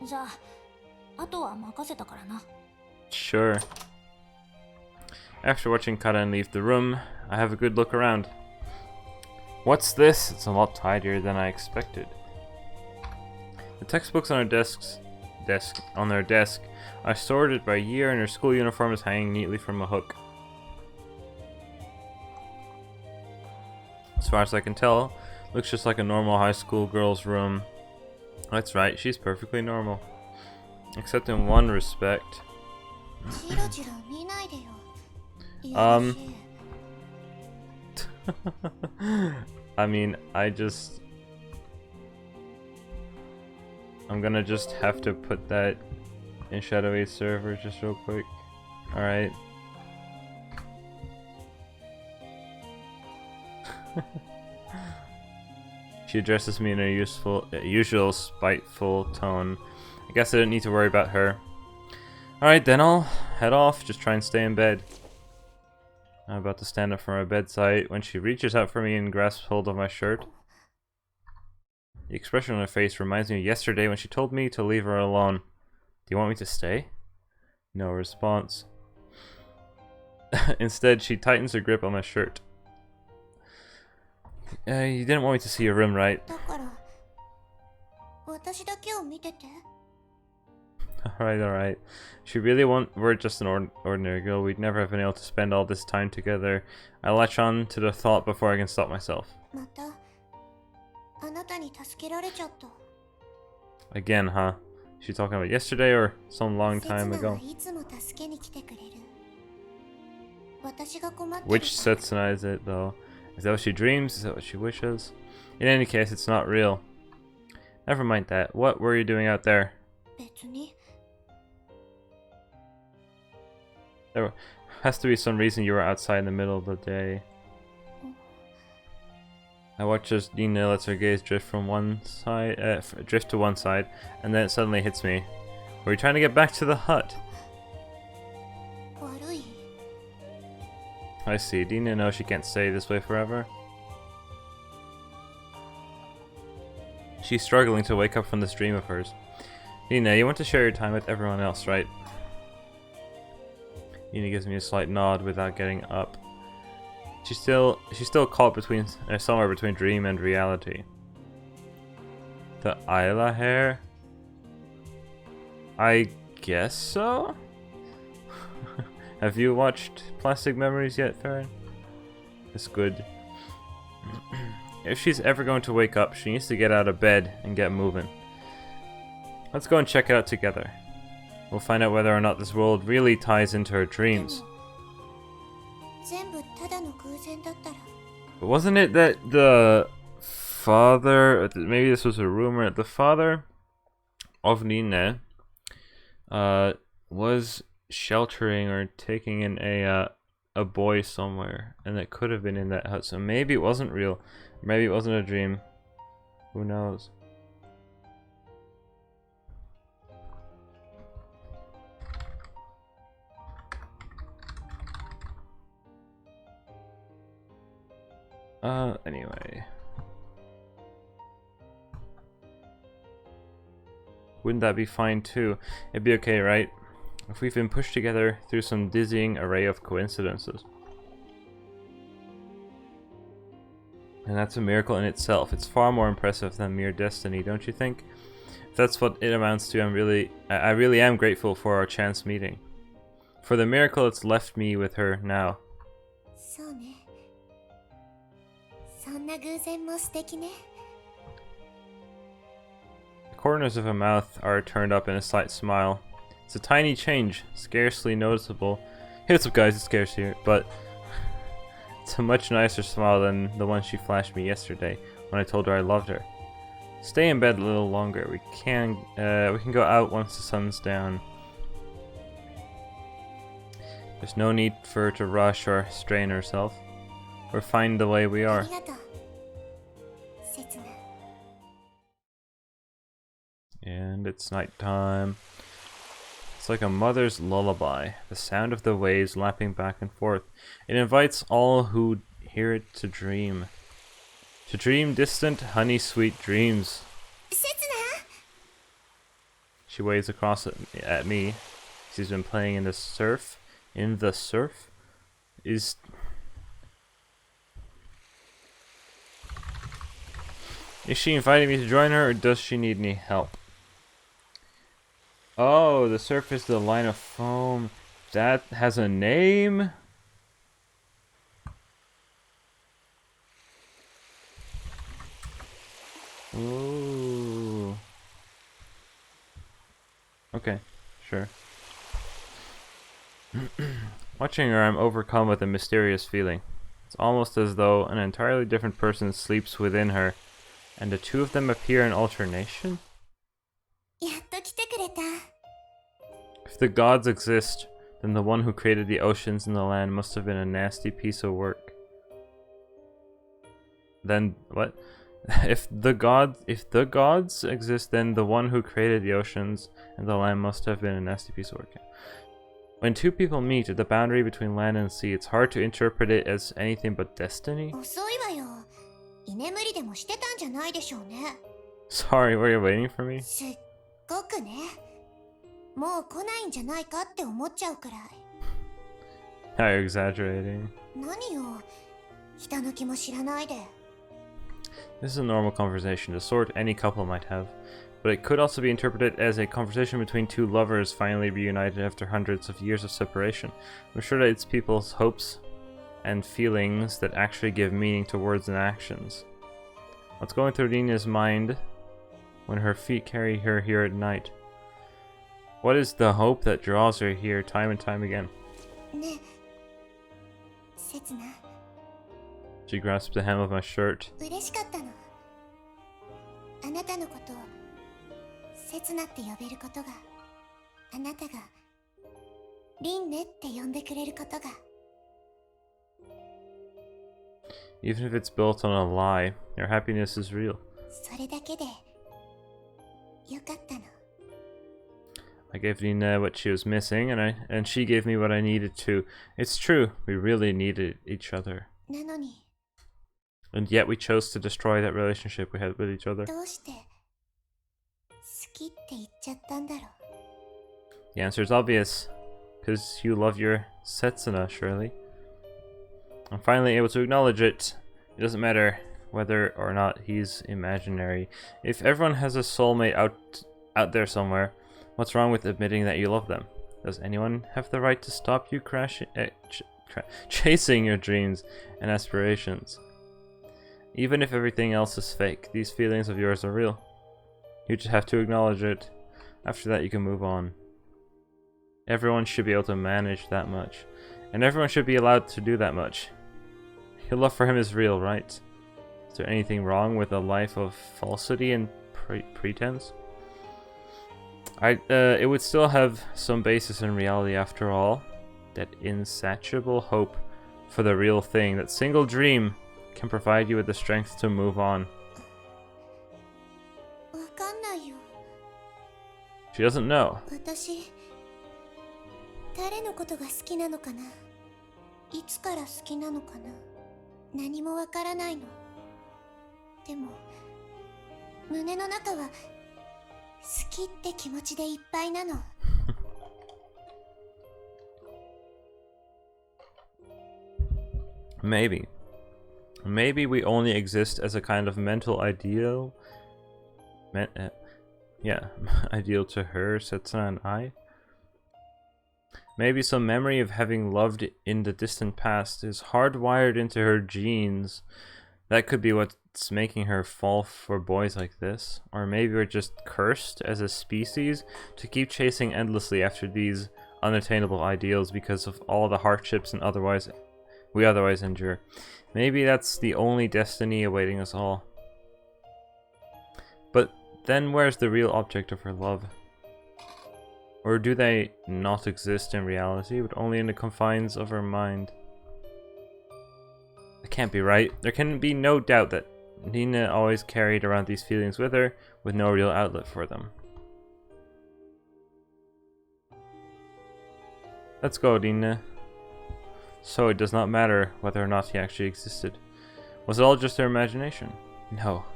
じゃあ、あとは任せたからな。Sure. After watching Karan leave the room, I have a good look around. What's this? It's a lot tidier than I expected. The textbooks on our their desk are sorted by year, and her school uniform is hanging neatly from a hook. As far as I can tell, looks just like a normal high school girl's room. That's right, she's perfectly normal. Except in one respect. Um... I mean, I'm gonna just have to put that in Shadowy server just real quick. Alright. She addresses me in a usual spiteful tone. I guess I didn't need to worry about her. Alright, then I'll head off, just try and stay in bed. I'm about to stand up from my bedside when she reaches out for me and grasps hold of my shirt. The expression on her face reminds me of yesterday when she told me to leave her alone. Do you want me to stay? No response. Instead, she tightens her grip on my shirt. You didn't want me to see your room, right? Alright. If you really were just an ordinary girl, we'd never have been able to spend all this time together. I latch on to the thought before I can stop myself. Again, huh? She talking about yesterday or some long time ago? Which Setsuna is it, though? Is that what she dreams? Is that what she wishes? In any case, it's not real. Never mind that. What were you doing out there? There has to be some reason you were outside in the middle of the day. I watch as Rinne lets her gaze drift to one side, and then it suddenly hits me. Were you trying to get back to the hut? I see. Rinne knows she can't stay this way forever. She's struggling to wake up from this dream of hers. Rinne, you want to share your time with everyone else, right? Rinne gives me a slight nod without getting up. She's still caught between somewhere between dream and reality. The Isla hair? I guess so? Have you watched Plastic Memories yet, Farron? It's good. If she's ever going to wake up, she needs to get out of bed and get moving. Let's go and check it out together. We'll find out whether or not this world really ties into her dreams. But wasn't it that the father, maybe this was a rumor, the father of Rinne was sheltering or taking in a boy somewhere, and it could have been in that hut, so maybe it wasn't real, maybe it wasn't a dream, who knows. Anyway. Wouldn't that be fine too? It'd be okay, right? If we've been pushed together through some dizzying array of coincidences. And that's a miracle in itself. It's far more impressive than mere destiny, don't you think? If that's what it amounts to, I really am grateful for our chance meeting. For the miracle it's left me with her now. The corners of her mouth are turned up in a slight smile. It's a tiny change, scarcely noticeable. Hey, what's up guys, it's Scarce here, but it's a much nicer smile than the one she flashed me yesterday when I told her I loved her. Stay in bed a little longer. We can go out once the sun's down. There's no need for her to rush or strain herself. We're fine the way we are. And it's nighttime. It's like a mother's lullaby, the sound of the waves lapping back and forth. It invites all who hear it to dream. To dream distant, honey-sweet dreams. She waves across at me. She's been playing in the surf. In the surf? Is she inviting me to join her, or does she need any help? Oh, the surf is the line of foam. That has a name? Ooh. Okay, sure. Watching her, I'm overcome with a mysterious feeling. It's almost as though an entirely different person sleeps within her, and the two of them appear in alternation? やっと来てくれた。 If the gods exist, then the one who created the oceans and the land must have been a nasty piece of work. Then what? If the gods exist, then the one who created the oceans and the land must have been a nasty piece of work. When two people meet at the boundary between land and sea, it's hard to interpret it as anything but destiny. 遅いわよ。居眠りでもしてたんじゃないでしょうね。 Sorry, were you waiting for me? すっごくね。もう来ないんじゃないかって思っちゃうくらい。 Now you're exaggerating. 何よ。人の気も知らないで。 This is a normal conversation, the sort any couple might have. But it could also be interpreted as a conversation between two lovers finally reunited after hundreds of years of separation. I'm sure that it's people's hopes and feelings that actually give meaning to words and actions. What's going through Rinne's mind when her feet carry her here at night? What is the hope that draws her here time and time again? ねえ、せつな。 She grasps the hem of my shirt. 嬉しかったの。あなたのことをせつなって呼べることが、あなたがリンネって呼んでくれることが。 Even if it's built on a lie, your happiness is real. それだけでよかったの。 I gave Rinne what she was missing, and she gave me what I needed too. It's true, we really needed each other. なのに And yet we chose to destroy that relationship we had with each other. どうして好きって言っちゃったんだろう。 The answer is obvious. Because you love your Setsuna, surely. I'm finally able to acknowledge it. It doesn't matter whether or not he's imaginary. If everyone has a soulmate out there somewhere, what's wrong with admitting that you love them? Does anyone have the right to stop you chasing your dreams and aspirations? Even if everything else is fake, these feelings of yours are real. You just have to acknowledge it. After that, you can move on. Everyone should be able to manage that much. And everyone should be allowed to do that much. Your love for him is real, right? Is there anything wrong with a life of falsity and pretense? It would still have some basis in reality after all. That insatiable hope for the real thing, that single dream, can provide you with the strength to move on. わかんないよ。 She doesn't know. 私誰のことが好きなのかな。いつから好きなのかな。何もわからないの。でも胸の中は好きって気持ちでいっぱいなの。 Maybe. Maybe we only exist as a kind of mental ideal. Ideal to her, Setsuna and I. Maybe some memory of having loved in the distant past is hardwired into her genes. That could be what's making her fall for boys like this. Or maybe we're just cursed as a species to keep chasing endlessly after these unattainable ideals because of all the hardships and we otherwise endure. Maybe that's the only destiny awaiting us all. But then where's the real object of her love? Or do they not exist in reality, but only in the confines of her mind? That can't be right. There can be no doubt that Rinne always carried around these feelings with her, with no real outlet for them. Let's go, Rinne. So it does not matter whether or not he actually existed. Was it all just her imagination? No.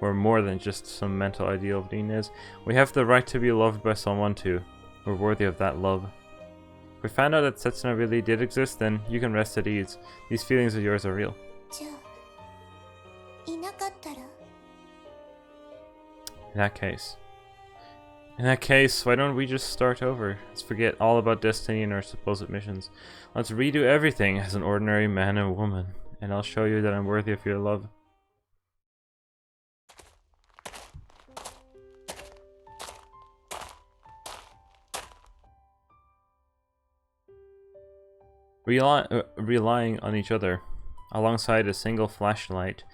We're more than just some mental ideal of Rinne's. We have the right to be loved by someone too. We're worthy of that love. If we find out that Setsuna really did exist, then you can rest at ease. These feelings of yours are real. じゃあいなかったら In that case, why don't we just start over? Let's forget all about destiny and our supposed missions. Let's redo everything as an ordinary man and woman, and I'll show you that I'm worthy of your love. Relying on each other, alongside a single flashlight,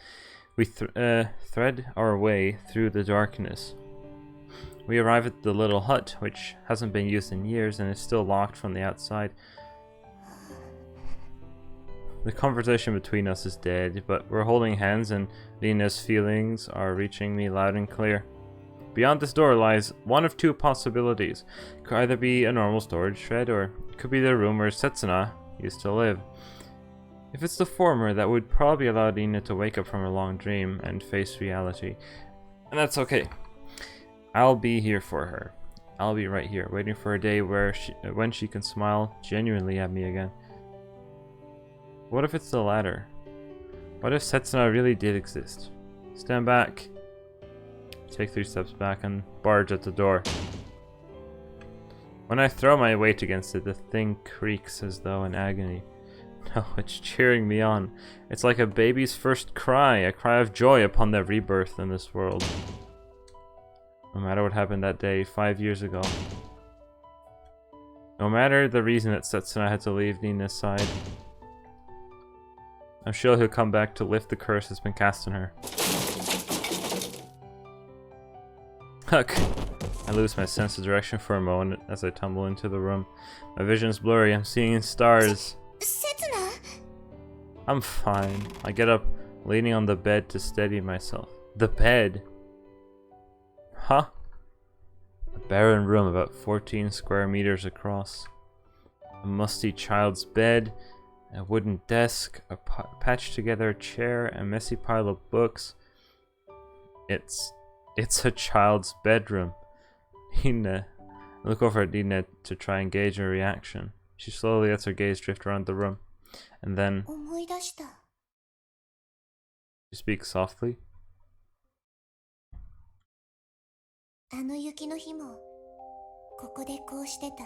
we thread our way through the darkness. We arrive at the little hut, which hasn't been used in years and is still locked from the outside. The conversation between us is dead, but we're holding hands and Rinne's feelings are reaching me loud and clear. Beyond this door lies one of two possibilities. It could either be a normal storage shed, or it could be the room where Setsuna used to live. If it's the former, that would probably allow Rinne to wake up from her long dream and face reality. And that's okay. I'll be here for her. I'll be right here, waiting for a day when she can smile genuinely at me again. What if it's the latter? What if Setsuna really did exist? Stand back. Take 3 steps back and barge at the door. When I throw my weight against it, the thing creaks as though in agony. No, it's cheering me on. It's like a baby's first cry, a cry of joy upon their rebirth in this world. No matter what happened that day 5 years ago. No matter the reason that Setsuna had to leave Rinne's side. I'm sure he'll come back to lift the curse that's been cast on her. Huck! I lose my sense of direction for a moment as I tumble into the room. My vision's blurry, I'm seeing stars. Setsuna? I'm fine. I get up, leaning on the bed to steady myself. The bed? Huh? A barren room about 14 square meters across. A musty child's bed, a wooden desk, a patched together chair, a messy pile of books. It's a child's bedroom. Rinne. I look over at Rinne to try and gauge her reaction. She slowly lets her gaze drift around the room, and then she speaks softly. あの雪の日もここでこうしてた。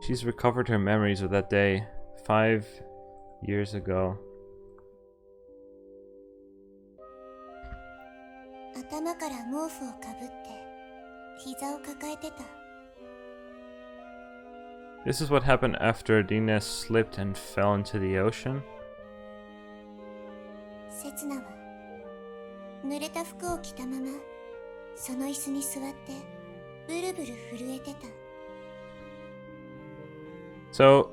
She's recovered her memories of that day 5 years ago. 頭から毛布をかぶって膝を抱えてた。 This is what happened after Rinne slipped and fell into the ocean. セツナは濡れた服を着たままその椅子に座ってブルブル震えてた。 So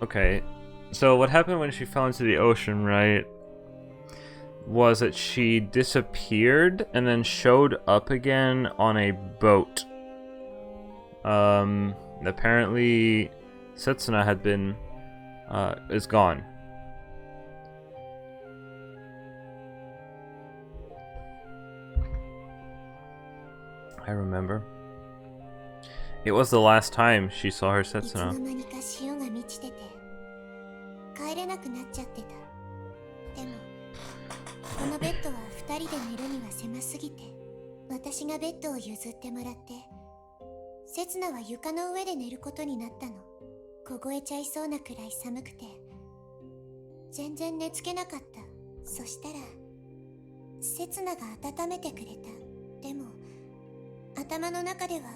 okay, so what happened when she fell into the ocean, right, was that she disappeared and then showed up again on a boat. Apparently Setsuna had been is gone. I remember. It was the last time she saw her Setsuna. いつの間にか潮が満ちてて帰れなくなっちゃってた。でもこのベッドは2人で寝るには狭すぎて私がベッドを譲ってもらってセツナは床の上で寝ることになったの。凍えちゃいそうなくらい寒くて全然寝つけなかった。そしたらセツナが温めてくれた。でも頭の中では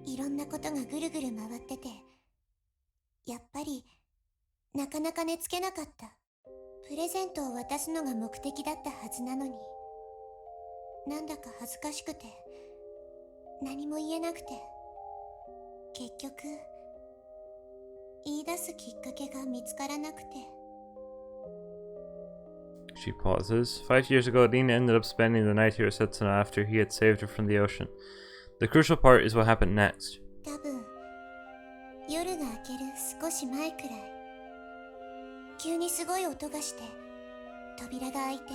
いろんなことがぐるぐる回っててやっぱりなかなか寝つけなかった。プレゼントを渡すのが目的だったはずなのになんだか恥ずかしくて何も言えなくて結局言い出すきっかけが見つからなくて。 She pauses. 5 years ago, Rinne ended up spending the night here at Setsuna after he had saved her from the ocean. The crucial part is what happened next. 多分夜が明ける少し前くらい、急にすごい音がして扉が開いて、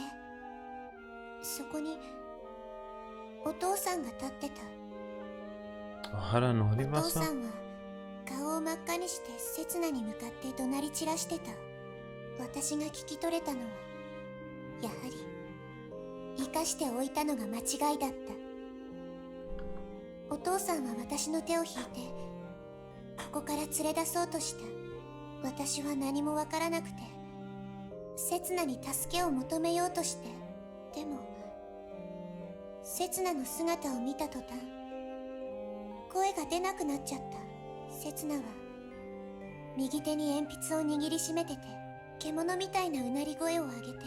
そこにお父さんが立ってた。お父さんは顔を真っ赤にして刹那に向かって怒鳴り散らしてた。私が聞き取れたのは、やはり生かしておいたのが間違いだった。お父さんは私の手を引いてここから連れ出そうとした。私は何もわからなくて、刹那に助けを求めようとして、でも刹那の姿を見た途端声が出なくなっちゃった。刹那は右手に鉛筆を握りしめてて、獣みたいなうなり声を上げて、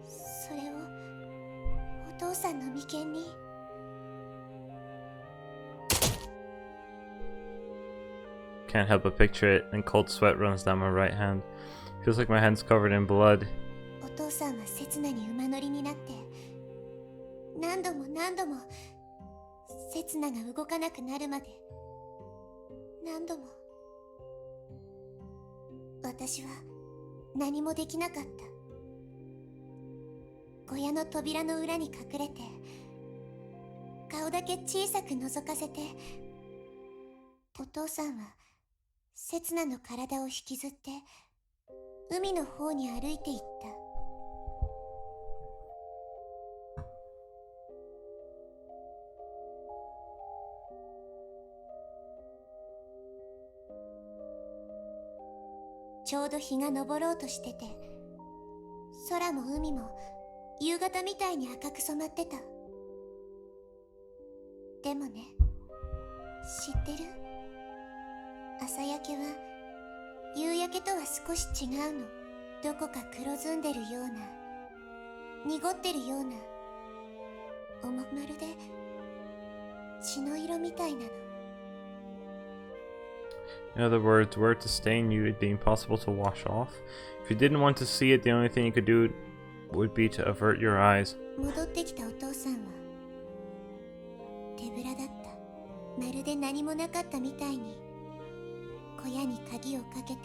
それをお父さんの眉間に。Can't help but picture it, and cold sweat runs down my right hand. Feels like my hand's covered in blood. お父さんは刹那に馬乗りになって、何度も何度も刹那が動かなくなるまで、何度も。私は何もできなかった。小屋の扉の裏に隠れて、顔だけ小さく覗かせて、お父さんは刹那の体を引きずって海の方に歩いていった。ちょうど日が昇ろうとしてて、空も海も夕方みたいに赤く染まってた。でもね、知ってる？朝焼けは夕焼けとは少し違うの。どこか黒ずんでるような、濁ってるような、まるで血の色みたいなの。In other words, were it to stain you, it'd be impossible to wash off. If you didn't want to see it, the only thing you could do would be to avert your eyes. 戻ってきたお父さんは手ぶらだった。まるで何もなかったみたいに小屋に鍵をかけて、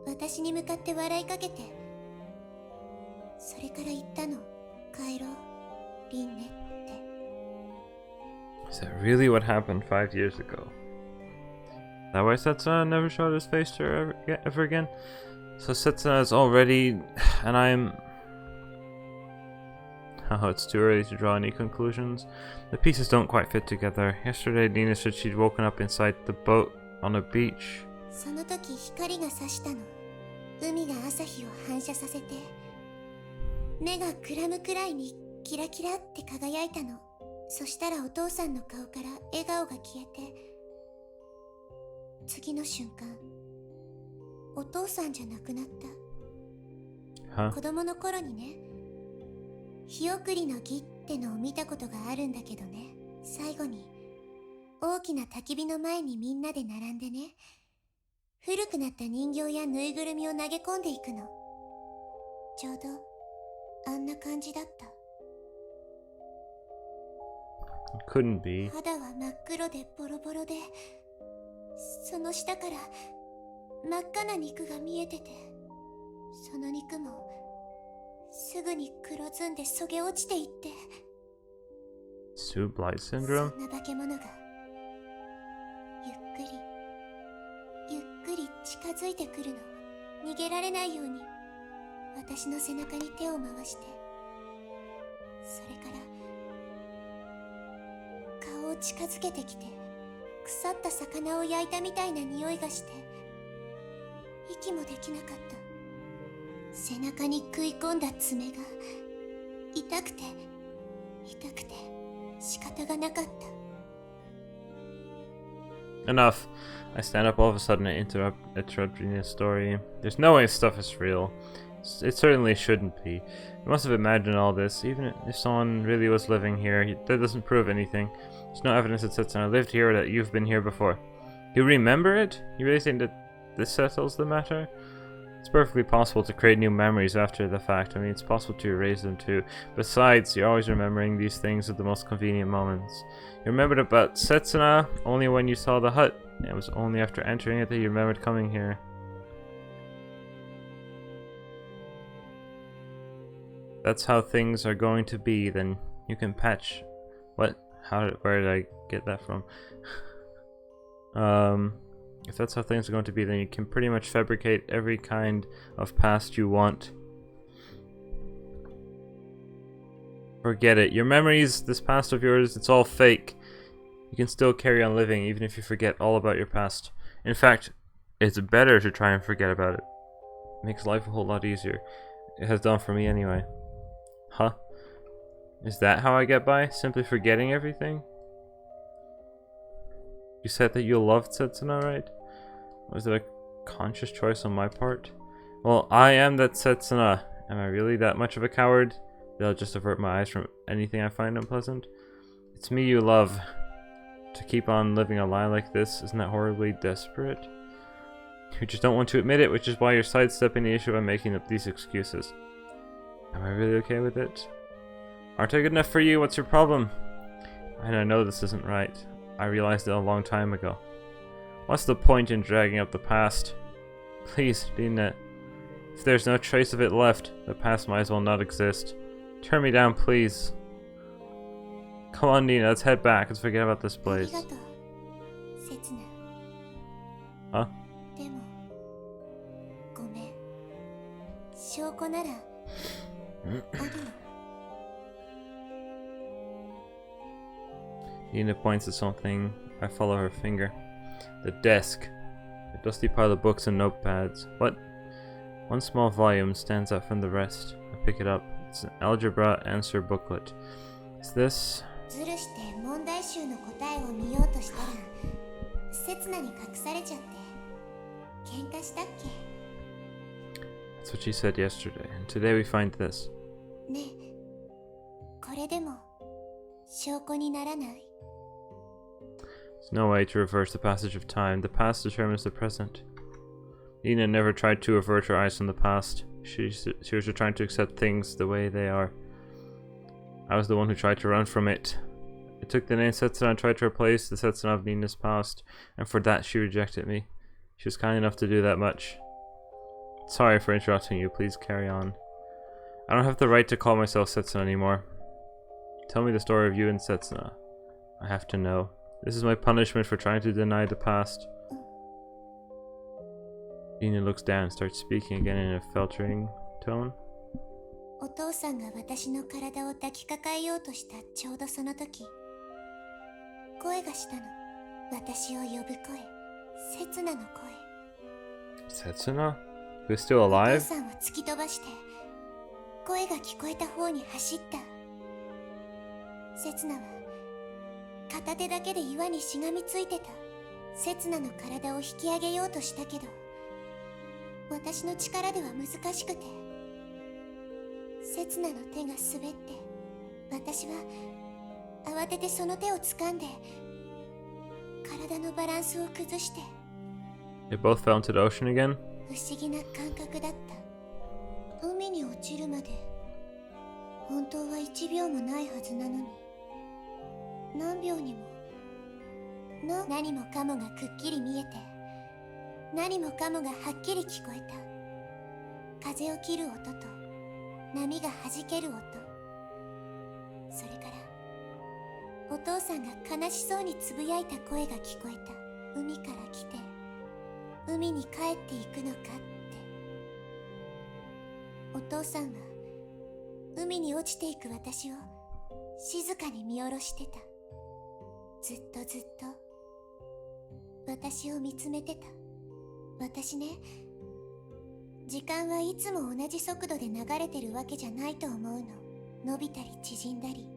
私に向かって笑いかけて、それから言ったの。帰ろう、リンネって。 Is that really what happened 5 years ago? That why Setsuna never showed his face to her ever again? So Setsuna is already... and I'm... Oh, it's too early to draw any conclusions. The pieces don't quite fit together. Yesterday, Nina said she'd woken up inside the boat on a beach. その時光が差したの。海が朝日を反射させて、目がくらむくらいにキラキラって輝いたの。そしたらお父さんの顔から笑顔が消えて、次の瞬間、お父さんじゃなくなった。子供の頃にね、日送りの儀ってのを見たことがあるんだけどね、最後に大きな焚き火の前にみんなで並んでね、古くなった人形やぬいぐるみを投げ込んでいくの。ちょうどあんな感じだった。 Couldn't be. 肌は真っ黒でボロボロで、その下から真っ赤な肉が見えてて、その肉もすぐに黒ずんでそげ落ちていって。 Sue Blight Syndrome? そんな化け物がゆっくりゆっくり近づいてくるの。逃げられないように私の背中に手を回して、それから顔を近づけてきて、腐った魚を焼いたみたいな匂いがして息もできなかった。背中に食い込んだ爪が痛くて痛くて仕方がなかった。 Enough. I stand up all of a sudden and interrupt Rinne's story. There's no way stuff is real. It certainly shouldn't be. You must have imagined all this. Even if someone really was living here, that doesn't prove anything. There's no evidence that Setsuna lived here or that you've been here before. You remember it? You really think that this settles the matter? It's perfectly possible to create new memories after the fact. I mean, it's possible to erase them too. Besides, you're always remembering these things at the most convenient moments. You remembered about Setsuna only when you saw the hut. It was only after entering it that you remembered coming here. That's how things are going to be, then you can patch. What? Where did I get that from? If that's how things are going to be, then you can pretty much fabricate every kind of past you want. Forget it. Your memories, this past of yours, it's all fake. You can still carry on living even if you forget all about your past. In fact, it's better to try and forget about it. It makes life a whole lot easier. It has done for me anyway. Huh? Is that how I get by? Simply forgetting everything? You said that you loved Setsuna, right? Was it a conscious choice on my part? Well, I am that Setsuna. Am I really that much of a coward? That I'll just avert my eyes from anything I find unpleasant? It's me you love. To keep on living a lie like this, isn't that horribly desperate? You just don't want to admit it, which is why you're sidestepping the issue by making up these excuses. Am I really okay with it? Aren't I good enough for you? What's your problem? And I know this isn't right. I realized it a long time ago. What's the point in dragging up the past? Please, Rinne. If there's no trace of it left, the past might as well not exist. Turn me down, please. Come on, Rinne, let's head back. Let's forget about this place. Huh? でも、ごめん。証拠なら、あるの。Rinne points at something. I follow her finger. The desk. A dusty pile of books and notepads. What? One small volume stands out from the rest. I pick it up. It's an algebra answer booklet. Is this? ずるして問題集の答えを見ようとしたら、刹那に隠されちゃって。喧嘩したっけ? That's what she said yesterday. And today we find this. ねえ、これでも証拠にならない? There's no way to reverse the passage of time. The past determines the present. Rinne never tried to avert her eyes from the past. She was just trying to accept things the way they are. I was the one who tried to run from it. I took the name Setsuna and tried to replace the Setsuna of Rinne's past, and for that she rejected me. She was kind enough to do that much. Sorry for interrupting you, please carry on. I don't have the right to call myself Setsuna anymore. Tell me the story of you and Setsuna. I have to know. This is my punishment for trying to deny the past. Rinne looks down and starts speaking again in a faltering tone. お父さんが私の体を抱きかかえようとしたちょうどその時、声がしたの。私を呼ぶ声。刹那の声。Setsuna? Who's still お父 alive? さんは突き飛ばして、声が聞こえた方に走った。刹那は片手だけで岩にしがみついてた。刹那の体を引き上げようとしたけど、私の力では難しくて、刹那の手が滑って、私は慌ててその手を掴んで、体のバランスを崩して。They both fell into the ocean again? 不思議な感覚だった。海に落ちるまで本当は1秒もないはずなのに、何秒にも何もかもがくっきり見えて、何もかもがはっきり聞こえた。風を切る音と波が弾ける音、それからお父さんが悲しそうにつぶやいた声が聞こえた。海から来て海に帰っていくのかって。お父さんは海に落ちていく私を静かに見下ろしてた。ずっとずっと私を見つめてた。私ね、時間はいつも同じ速度で流れてるわけじゃないと思うの。伸びたり縮んだり、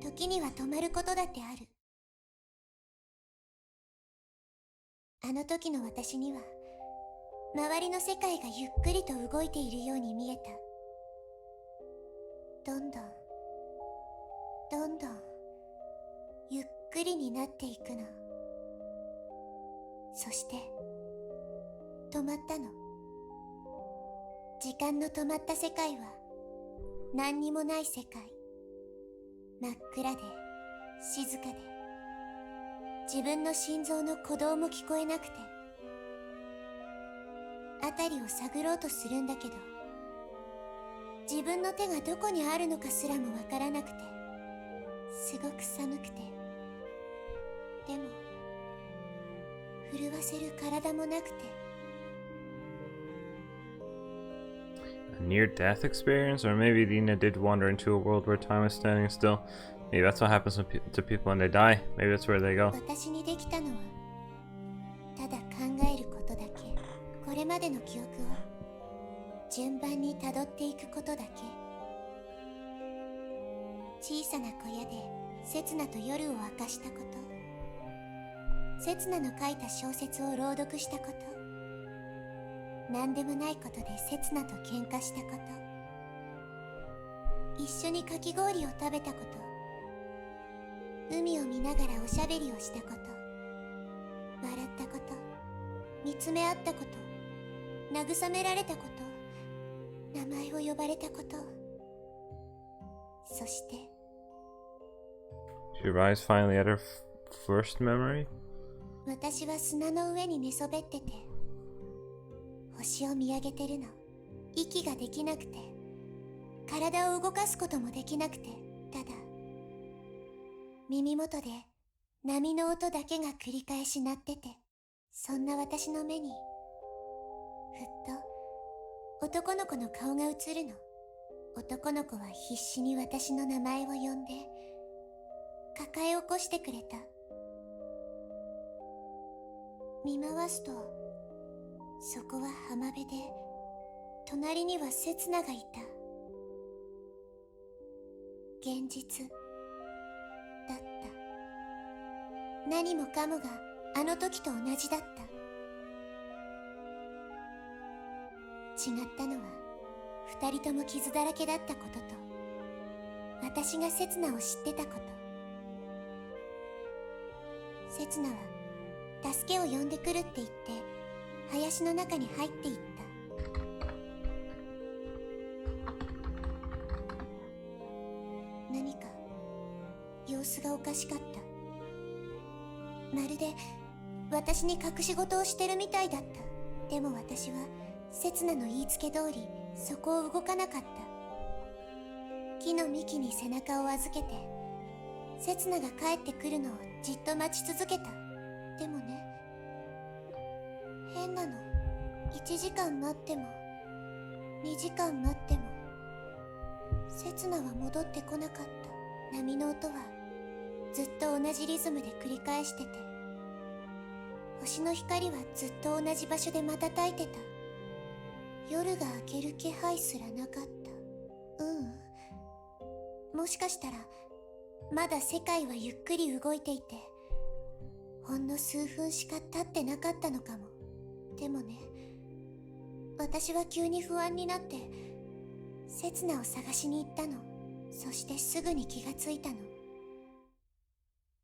時には止まることだってある。あの時の私には周りの世界がゆっくりと動いているように見えた。どんどんどんどんゆっくりになっていくの。そして止まったの。時間の止まった世界は何にもない世界。真っ暗で静かで、自分の心臓の鼓動も聞こえなくて、辺りを探ろうとするんだけど、自分の手がどこにあるのかすらもわからなくて、すごく寒くて、でも震わせる体もなくて。A near-death experience? Or maybe Rinne did wander into a world where time is standing still. Maybe that's what happens to people when they die. Maybe that's where they go. 私にできたのはただ考えることだけ。これまでの記憶を順番にたどっていくことだけ。小さな小屋で刹那と夜を明かしたこと、刹那の書いた小説を朗読したこと、何でもないことで刹那と喧嘩したこと、一緒にかき氷を食べたこと、海を見ながらおしゃべりをしたこと、笑ったこと、見つめ合ったこと、慰められたこと、名前を呼ばれたこと、そして She arrives finally at her first memory? 私は砂の上に寝そべってて、星を見上げてるの。息ができなくて、体を動かすこともできなくて、ただ耳元で波の音だけが繰り返し鳴ってて、そんな私の目にふっと男の子の顔が映るの。男の子は必死に私の名前を呼んで抱え起こしてくれた。見回すと、そこは浜辺で、隣には刹那がいた。現実だった。何もかもがあの時と同じだった。違ったのは、二人とも傷だらけだったことと、私が刹那を知ってたこと。刹那は助けを呼んでくるって言って林の中に入っていった。何か様子がおかしかった。まるで私に隠し事をしてるみたいだった。でも私は刹那の言いつけ通りそこを動かなかった。木の幹に背中を預けて刹那が帰ってくるのをじっと待ち続けた。でもね、変なの。1時間待っても2時間待っても刹那は戻ってこなかった。波の音はずっと同じリズムで繰り返してて、星の光はずっと同じ場所で瞬いてた。夜が明ける気配すらなかった。もしかしたらまだ世界はゆっくり動いていて、ほんの数分しか経ってなかったのかも。でもね、私は急に不安になって刹那を探しに行ったの。そしてすぐに気がついたの。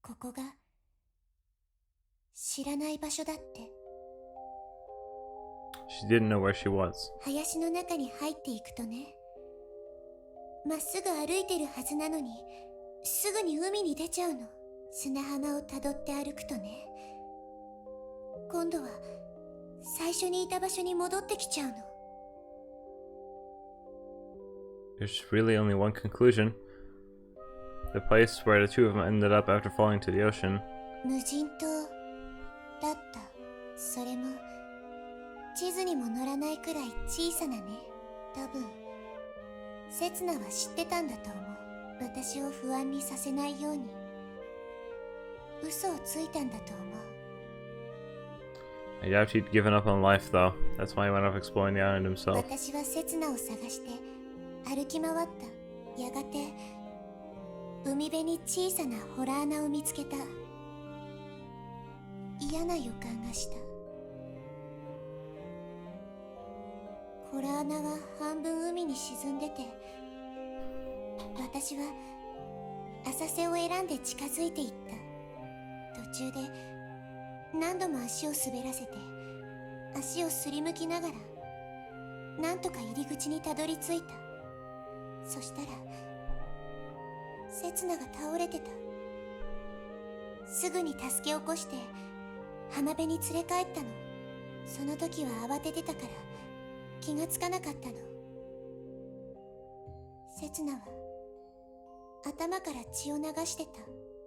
ここが知らない場所だって。She didn't know where she was. 林の中に入っていくとね、まっすぐ歩いてるはずなのにすぐに海に出ちゃうの。砂浜をたどって歩くとね、今度は最初にいた場所に戻ってきちゃうの。There's really only one conclusion. The place where the two of them ended up after falling to the ocean. 無人島だった。それも地図にも載らないくらい小さなね。多分刹那は知ってたんだと思う。私を不安にさせないように嘘をついたんだと思う。I doubt he'd given up on life though. That's why he went off exploring the island himself. 私は刹那を探して歩き回った。やがて海辺に小さな洞穴を見つけた。嫌な予感がした。洞穴は半分海に沈んでて、私は浅瀬を選んで近づいていった。途中で何度も足を滑らせて足をすりむきながらなんとか入り口にたどり着いた。そしたら刹那が倒れてた。すぐに助け起こして浜辺に連れ帰ったの。その時は慌ててたから気がつかなかったの。刹那は頭から血を流してた。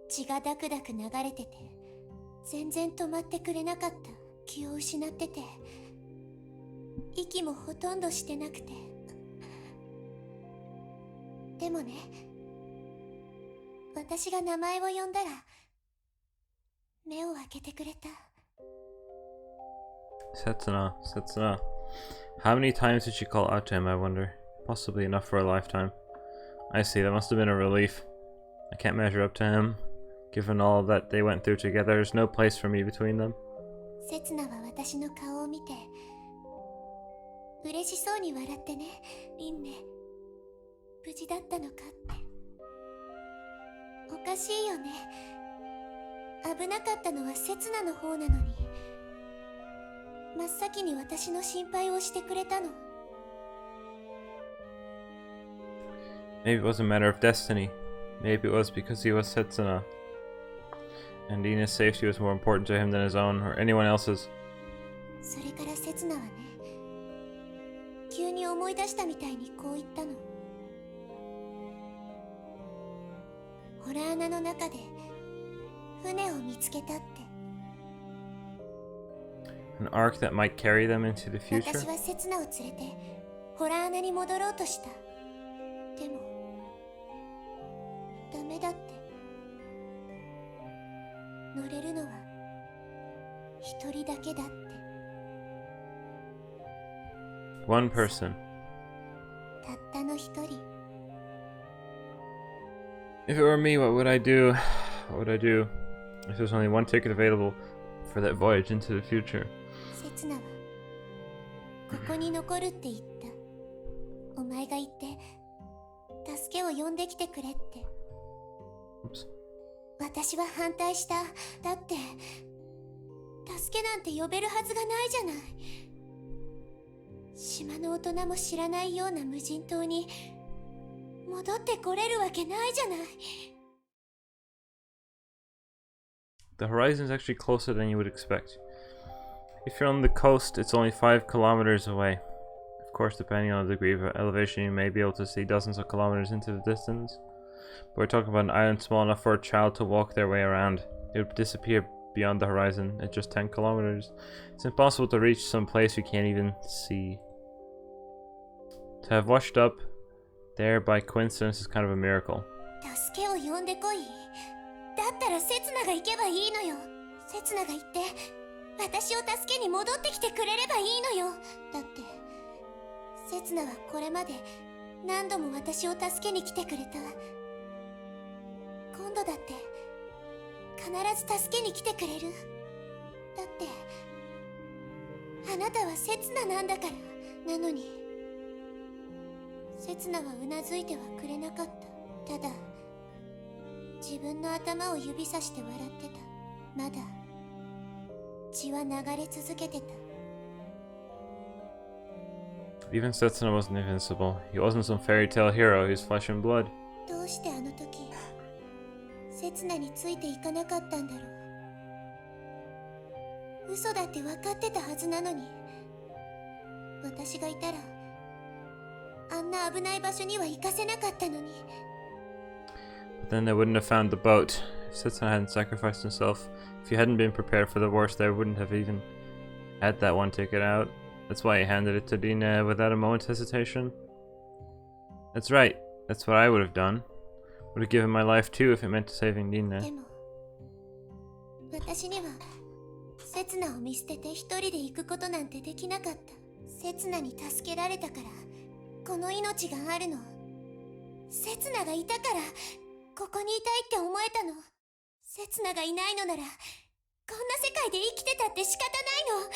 血がダクダク流れてて全然止まってくれなかった。気を失ってて息もほとんどしてなくて。でもね、私が名前を呼んだら目を開けてくれた。Setsuna. How many times did she call out to him, I wonder? Possibly enough for a lifetime. I see, that must have been a relief. I can't measure up to him. Given all that they went through together, there's no place for me between them. 刹那は私の顔を見て嬉しそうに笑ってね。リンネ、無事だったのかって。おかしいよね。危なかったのは刹那の方なのに真っ先に私の心配をしてくれたの。 Maybe it was a matter of destiny. Maybe it was because he was Setsuna. And Ina's safety was more important to him than his own, or anyone else's. それから刹那はね、急に思い出したみたいにこう言ったの。ホラー穴の中で船を見つけたって。 An ark that might carry them into the future? 私は刹那を連れてホラー穴に戻ろうとした。でもダメだって。乗れるのは一人だけだって。 One person. たったの一人。 If it were me, what would I do? What would I do if there was only one ticket available for that voyage into the future? 刹那はここに残るって言った。お前が行って助けを呼んできてくれって。 Oops. 私は反対した。だって助けなんて呼べるはずがないじゃない。島の大人も知らないような無人島に戻ってこれるわけないじゃない。 The horizon is actually closer than you would expect. If you're on the coast, it's only 5 kilometers away. Of course, depending on the degree of elevation, you may be able to see dozens of kilometers into the distance. But we're talking about an island small enough for a child to walk their way around. It would disappear beyond the horizon at just 10 kilometers. It's impossible to reach some place you can't even see. To have washed up there by coincidence is kind of a miracle. 助けを呼んでこい。だったら刹那が行けばいいのよ。刹那が行って私を助けに戻ってきてくれればいいのよ。だって刹那はこれまで何度も私を助けに来てくれた。今度だって必ず助けに来てくれる。だってあなたは刹那なんだから。なのに刹那はうなずいてはくれなかった。ただ自分の頭を指さして笑ってた。まだ血は流れ続けてた。 Even Setsuna wasn't invincible. He wasn't some fairy tale hero, he was flesh and blood. どうしてあの時刹那についていかなかったんだろう。嘘だって分かってたはずなのに。私がいたらあんな危ない場所には行かせなかったのに。 But then they wouldn't have found the boat. If Setsuna hadn't sacrificed himself, if he hadn't been prepared for the worst, they wouldn't have even had that one ticket out. That's why he handed it to Rinne without a moment's hesitation. That's right. That's what I would have done. Would have given my life too if it meant saving Rinne. でも私には刹那を見捨てて一人で行くことなんてできなかった。刹那に助けられたからこの命があるの。刹那がいたからここにいたいって思えたの。刹那がいないのならこんな世界で生きてたって仕方ないの。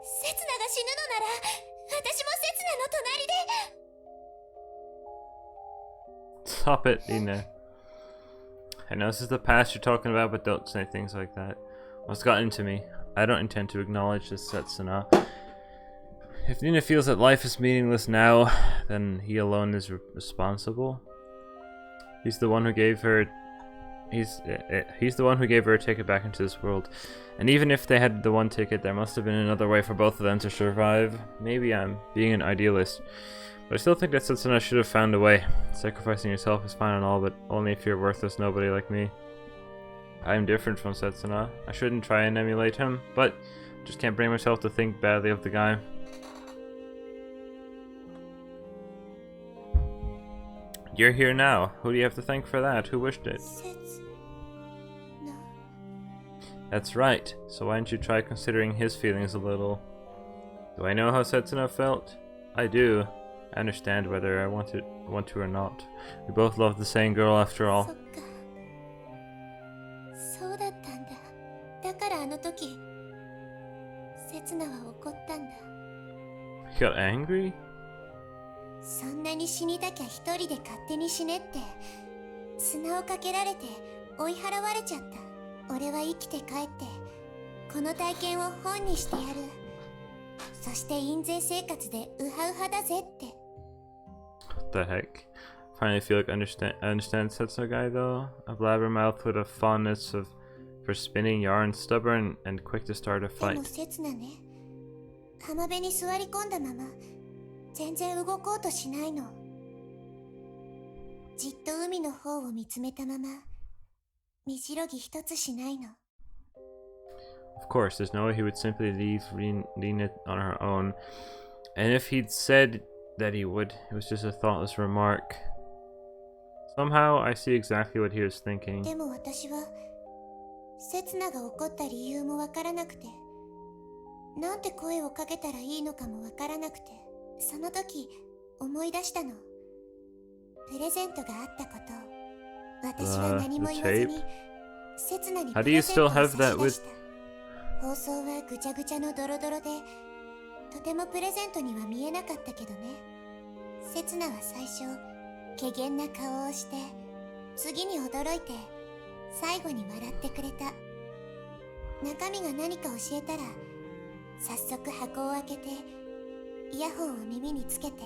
刹那が死ぬのなら私も刹那の隣で。 Stop it, Rinne. I know this is the past you're talking about, but don't say things like that. What's gotten into me? I don't intend to acknowledge this, Setsuna. If Rinne feels that life is meaningless now, then he alone is responsible. He's the one who gave her. He's the one who gave her a ticket back into this world. And even if they had the one ticket, there must have been another way for both of them to survive. Maybe I'm being an idealist, but I still think that Setsuna should have found a way. Sacrificing yourself is fine and all, but only if you're a worthless nobody like me. I am different from Setsuna. I shouldn't try and emulate him, but just can't bring myself to think badly of the guy. You're here now. Who do you have to thank for that? Who wished it? No. That's right. So why don't you try considering his feelings a little? Do I know how Setsuna felt? I do. I understand whether I want to or not. We both love the same girl after all. そっか。そうだったんだ。だからあの時、セツナは怒ったんだ。He got angry? そんなに死にたきゃ一人で勝手に死ねって砂をかけられて追い払われちゃった。俺は生きて帰ってこの体験を本にしてやる。そして印税生活でウハウハだぜって。 What the heck? Finally feel like I understand Setsuna guy though. A blabbermouth with a fondness for spinning yarn, stubborn and quick to start a で fight. もセツナね、浜辺に座り込んだまま全然動こうとしないの。じっと海の方を見つめたまま身じろぎ一つしないの。 Of course, there's no way he would simply leave Rinne on her own. And if he'd said that he would, it was just a thoughtless remark. Somehow, I see exactly what he was thinking. でも私はセツナが怒った理由もわからなくて、なんて声をかけたらいいのかもわからなくて、その時思い出したの。プレゼントがあったこと。私は何も言わずにセツナにプレゼントを差し出した。放送はぐちゃぐちゃのドロドロでとてもプレゼントには見えなかったけどね。セツナは最初怪げな顔をして、次に驚いて最後に笑ってくれた。中身が何か教えたら早速箱を開けてイヤホンを耳につけて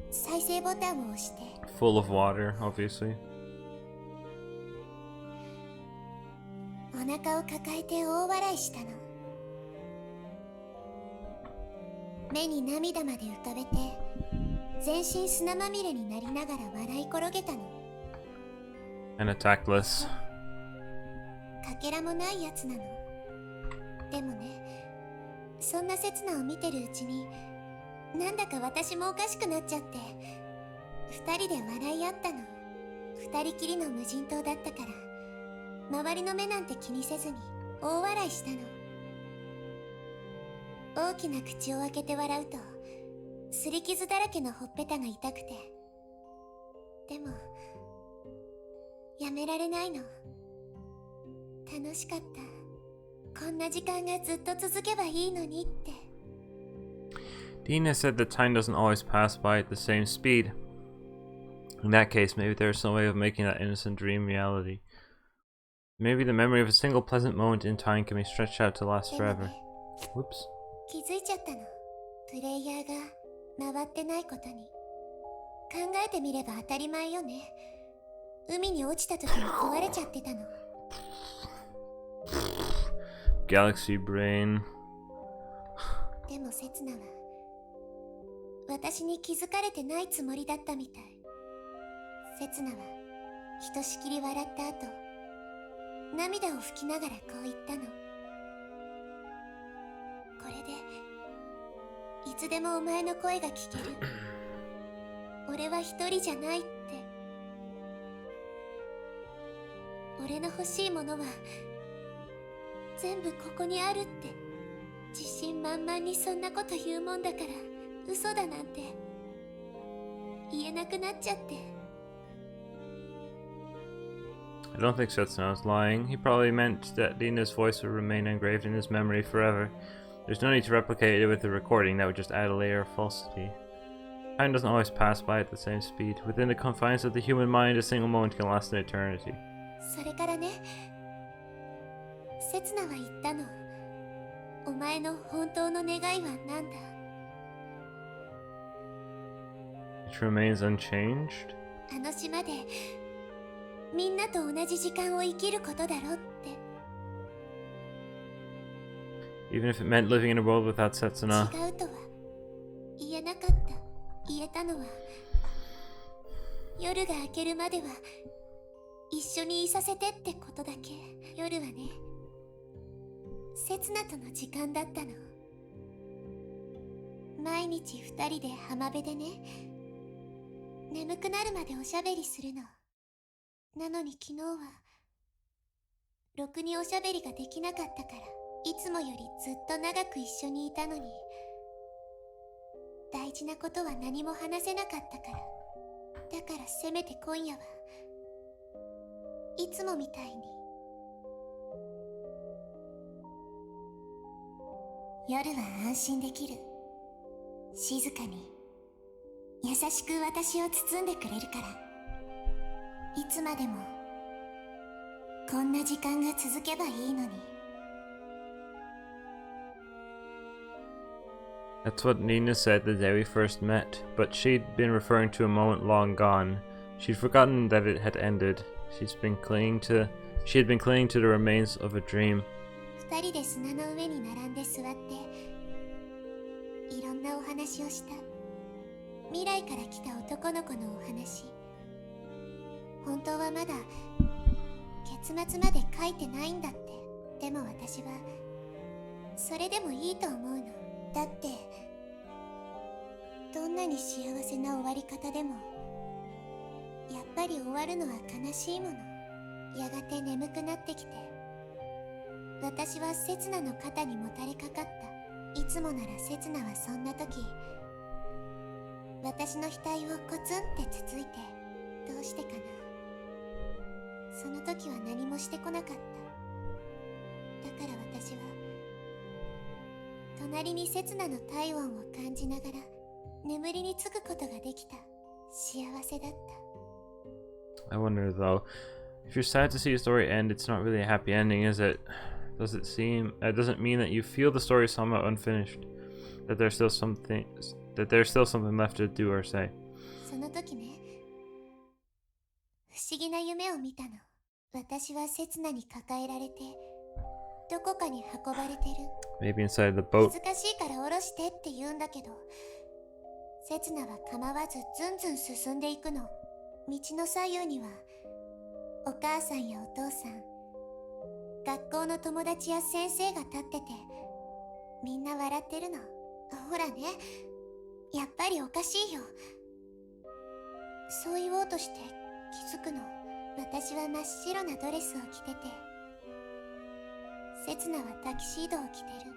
再生ボタンを押して。 Full of water, obviously. お腹を抱えて大笑いしたの。目に涙まで浮かべて全身砂まみれになりながら笑い転げたの。 And tactless. かけらもないやつなの。でもね、そんな刹那を見てるうちになんだか私もおかしくなっちゃって、二人で笑い合ったの。二人きりの無人島だったから周りの目なんて気にせずに大笑いしたの。大きな口を開けて笑うと擦り傷だらけのほっぺたが痛くて、でもやめられないの。楽しかった。こんな時間がずっと続けばいいのにって。 Rinne said that time doesn't always pass by at the same speed. In that case, maybe there's some way of making that innocent dream reality. Maybe the memory of a single pleasant moment in time can be stretched out to last forever. Whoops. 気づいちゃったの。プレイヤーが回ってないことに。考えてみれば当たり前よね。海に落ちた時に壊れちゃってたの。 Galaxy brain. でもセツナは私に気づかれてないつもりだったみたい。セツナはひとしきり笑った後、涙を拭きながらこう言ったの。これでいつでもお前の声が聞ける。俺は一人じゃないって。俺の欲しいものは全部ここにあるって。自信満々にそんなこと言うもんだから嘘だなんて言えなくなっちゃって。 I don't think Setsuna was lying. He probably meant that Rinne's voice would remain engraved in his memory forever. There's no need to replicate it with the recording, that would just add a layer of falsity. Time doesn't always pass by at the same speed. Within the confines of the human mind, a single moment can last an eternity. それからね、セツナは言ったの。お前の本当の願いは何だ？ It remains unchanged? あの島でみんなと同じ時間を生きることだろって。 Even if it meant living in a world without Setsuna. 違うとは言えなかった。言えたのは夜が明けるまでは一緒にいさせてってことだけ。夜はね、セツナとの時間だったの。毎日二人で浜辺でね、眠くなるまでおしゃべりするの。なのに昨日はろくにおしゃべりができなかったから、いつもよりずっと長く一緒にいたのに、大事なことは何も話せなかったから。だからせめて今夜はいつもみたいに。夜は安心できる。静かに優しく私を包んでくれるから。いつまでもこんな時間が続けばいいのに。 That's what Nina said the day we first met, but she'd been referring to a moment long gone. She'd forgotten that it had ended. She had been clinging to the remains of a dream. 二人で砂の上に並んで座っていろんなお話をした。未来から来た男の子のお話。本当はまだ結末まで書いてないんだって。でも私はそれでもいいと思うの。だってどんなに幸せな終わり方でもやっぱり終わるのは悲しいもの。やがて眠くなってきて、私はセツナの肩にもたれかかった。いつもならセツナはそんな時私の額をコツンってつついて、どうしてかな。その時は何もしてこなかった。だから私は隣にセツナの体温を感じながら眠りにつくことができた。幸せだった。 I wonder though, if you're sad to see a story end, it's not really a happy ending, is it? Does it seem? It doesn't mean that you feel the story somehow unfinished, that there's still something left to do or say. その時ね、不思議な夢を見たの。私はセツナに抱えられてどこかに運ばれてる。 Maybe inside the boat. 難しいから下ろしてって言うんだけど、セツナは構わずずんずん進んでいくの。道の左右にはお母さんやお父さん、学校の友達や先生が立ってて、みんな笑ってるの。ほらね、やっぱりおかしいよ。そう言おうとして気づくの。私は真っ白なドレスを着てて、セツナはタキシードを着てる。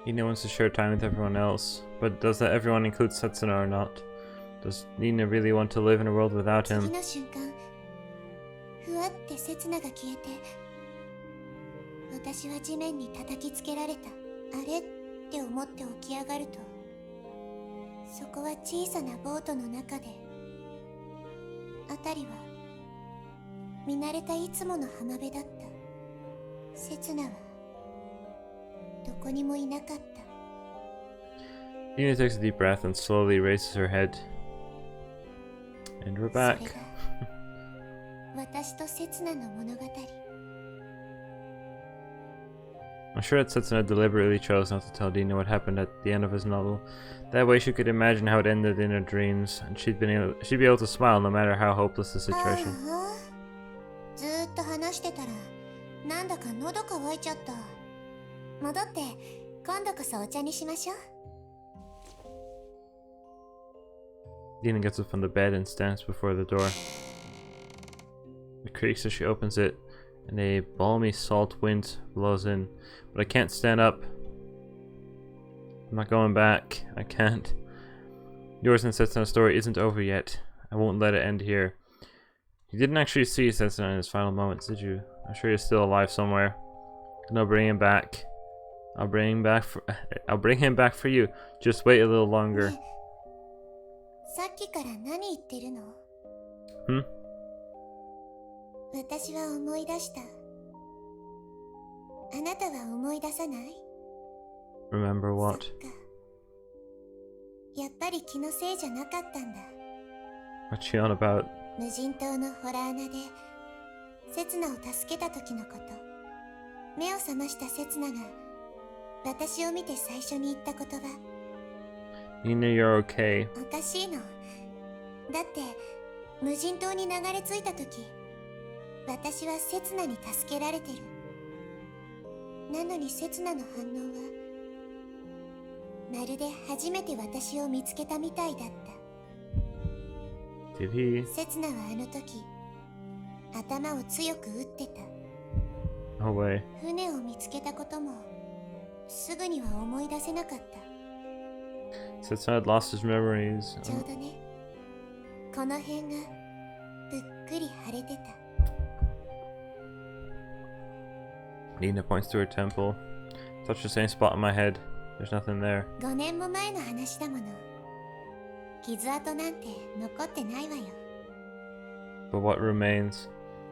Nina wants to share time with everyone else, but does that everyone include Setsuna or not? Does Nina really want to live in a world without 次 him? の瞬間、ふわってセツナが消えて、私は地面に叩きつけられた。あれって思って起き上がると、そこは小さなボートの中で、辺りは見慣れたいつもの浜辺だった。セツナはどこにもいなかった。 Nina takes a deep breath and slowly raises her head. And we're それ back. が私とセツナの物語。 I'm sure that Setsuna deliberately chose not to tell Nina what happened at the end of his novel. That way she could imagine how it ended in her dreams, and she'd be able to smile no matter how hopeless the situation. ああ、ずーっと話してたらなんだか喉乾いちゃった。戻って今度こそお茶にしましょう。 Nina gets up from the bed and stands before the door. It creaks as she opens it, and a balmy salt wind blows in. But I can't stand up. I'm not going back. I can't. Yours and Setsuna's story isn't over yet. I won't let it end here. You didn't actually see Setsuna in his final moments, did you? I'm sure he's still alive somewhere. And I'll bring him back. I'll bring him back for you. Just wait a little longer. ねえ、さっきから何言ってるの？ Hmm? 私は思い出した。あなたは思い出さない？ Remember そ what? っか。やっぱり気のせいじゃなかったんだ。 What's she on about? 無人島のホラー穴でセツナを助けた時のこと。目を覚ましたセツナが私を見て最初に言った言葉。 Nina, you're okay. おかしいの。だって無人島に流れ着いた時、私はセツナに助けられてる。なのにセツナの反応はまるで初めて私を見つけたみたいだった。 Did he? セツナはあの時頭を強く打ってた。 No way. 船を見つけたこともすぐには思い出せなかった。 Setsuna had lost his memories. ちょうどね、この辺がぷっくり腫れてた。 Nina points to her temple. Touch the same spot on my head. There's nothing there. 5年も前の話だもの。傷跡なんて残ってないわよ。 But what remains?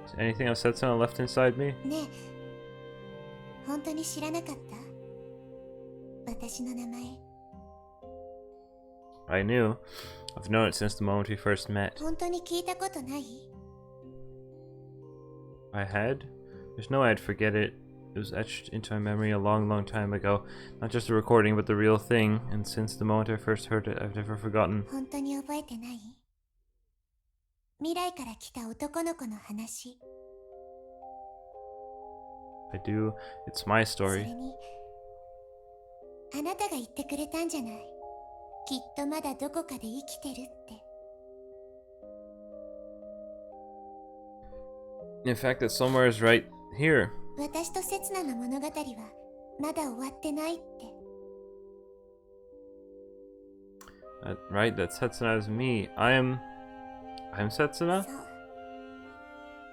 Is anything of Setsuna left inside me? ねえ、本当に知らなかった？私の名前。 I knew. I've known it since the moment we first met. 本当に聞いたことない？ I had? There's no way I'd forget it. It was etched into my memory a long, long time ago. Not just a recording, but the real thing. And since the moment I first heard it, I've never forgotten. 本当に覚えてない？未来から来た男の子の話。 I do. It's my それ story. にあなたが言ってくれたんじゃない？きっとまだどこかで生きてるって。 In fact, that somewhere is right here. 私と刹那の物語はまだ終わってないって。 Right, that Setsuna is me. I'm Setsuna? そう。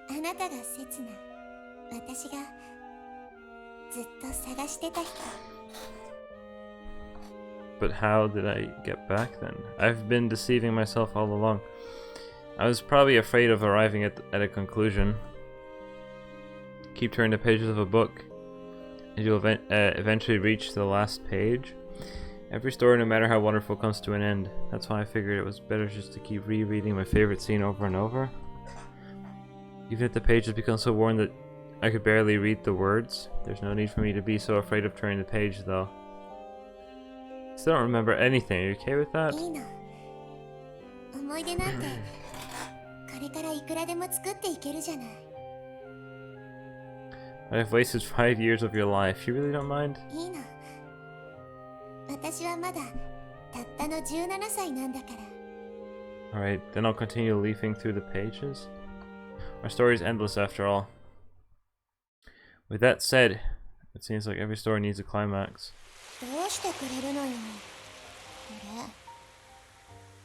あなたが刹那。私がずっと探してた人。 But how did I get back then? I've been deceiving myself all along. I was probably afraid of arriving at a conclusion. Keep turning the pages of a book, and you'll eventually reach the last page. Every story, no matter how wonderful, comes to an end. That's why I figured it was better just to keep rereading my favorite scene over and over. Even if the pages become so worn that I could barely read the words, there's no need for me to be so afraid of turning the page, though. Still don't remember anything. Are you okay with that? いいの。思い出なんてこれからいくらでも作っていけるじゃない。 I've wasted 5 years of your life. You really don't mind? いいの。私はまだたったの17歳なんだから。 Alright, then I'll continue leafing through the pages. Our story is endless after all. With that said, it seems like every story needs a climax. どうしてくれるのよ。こ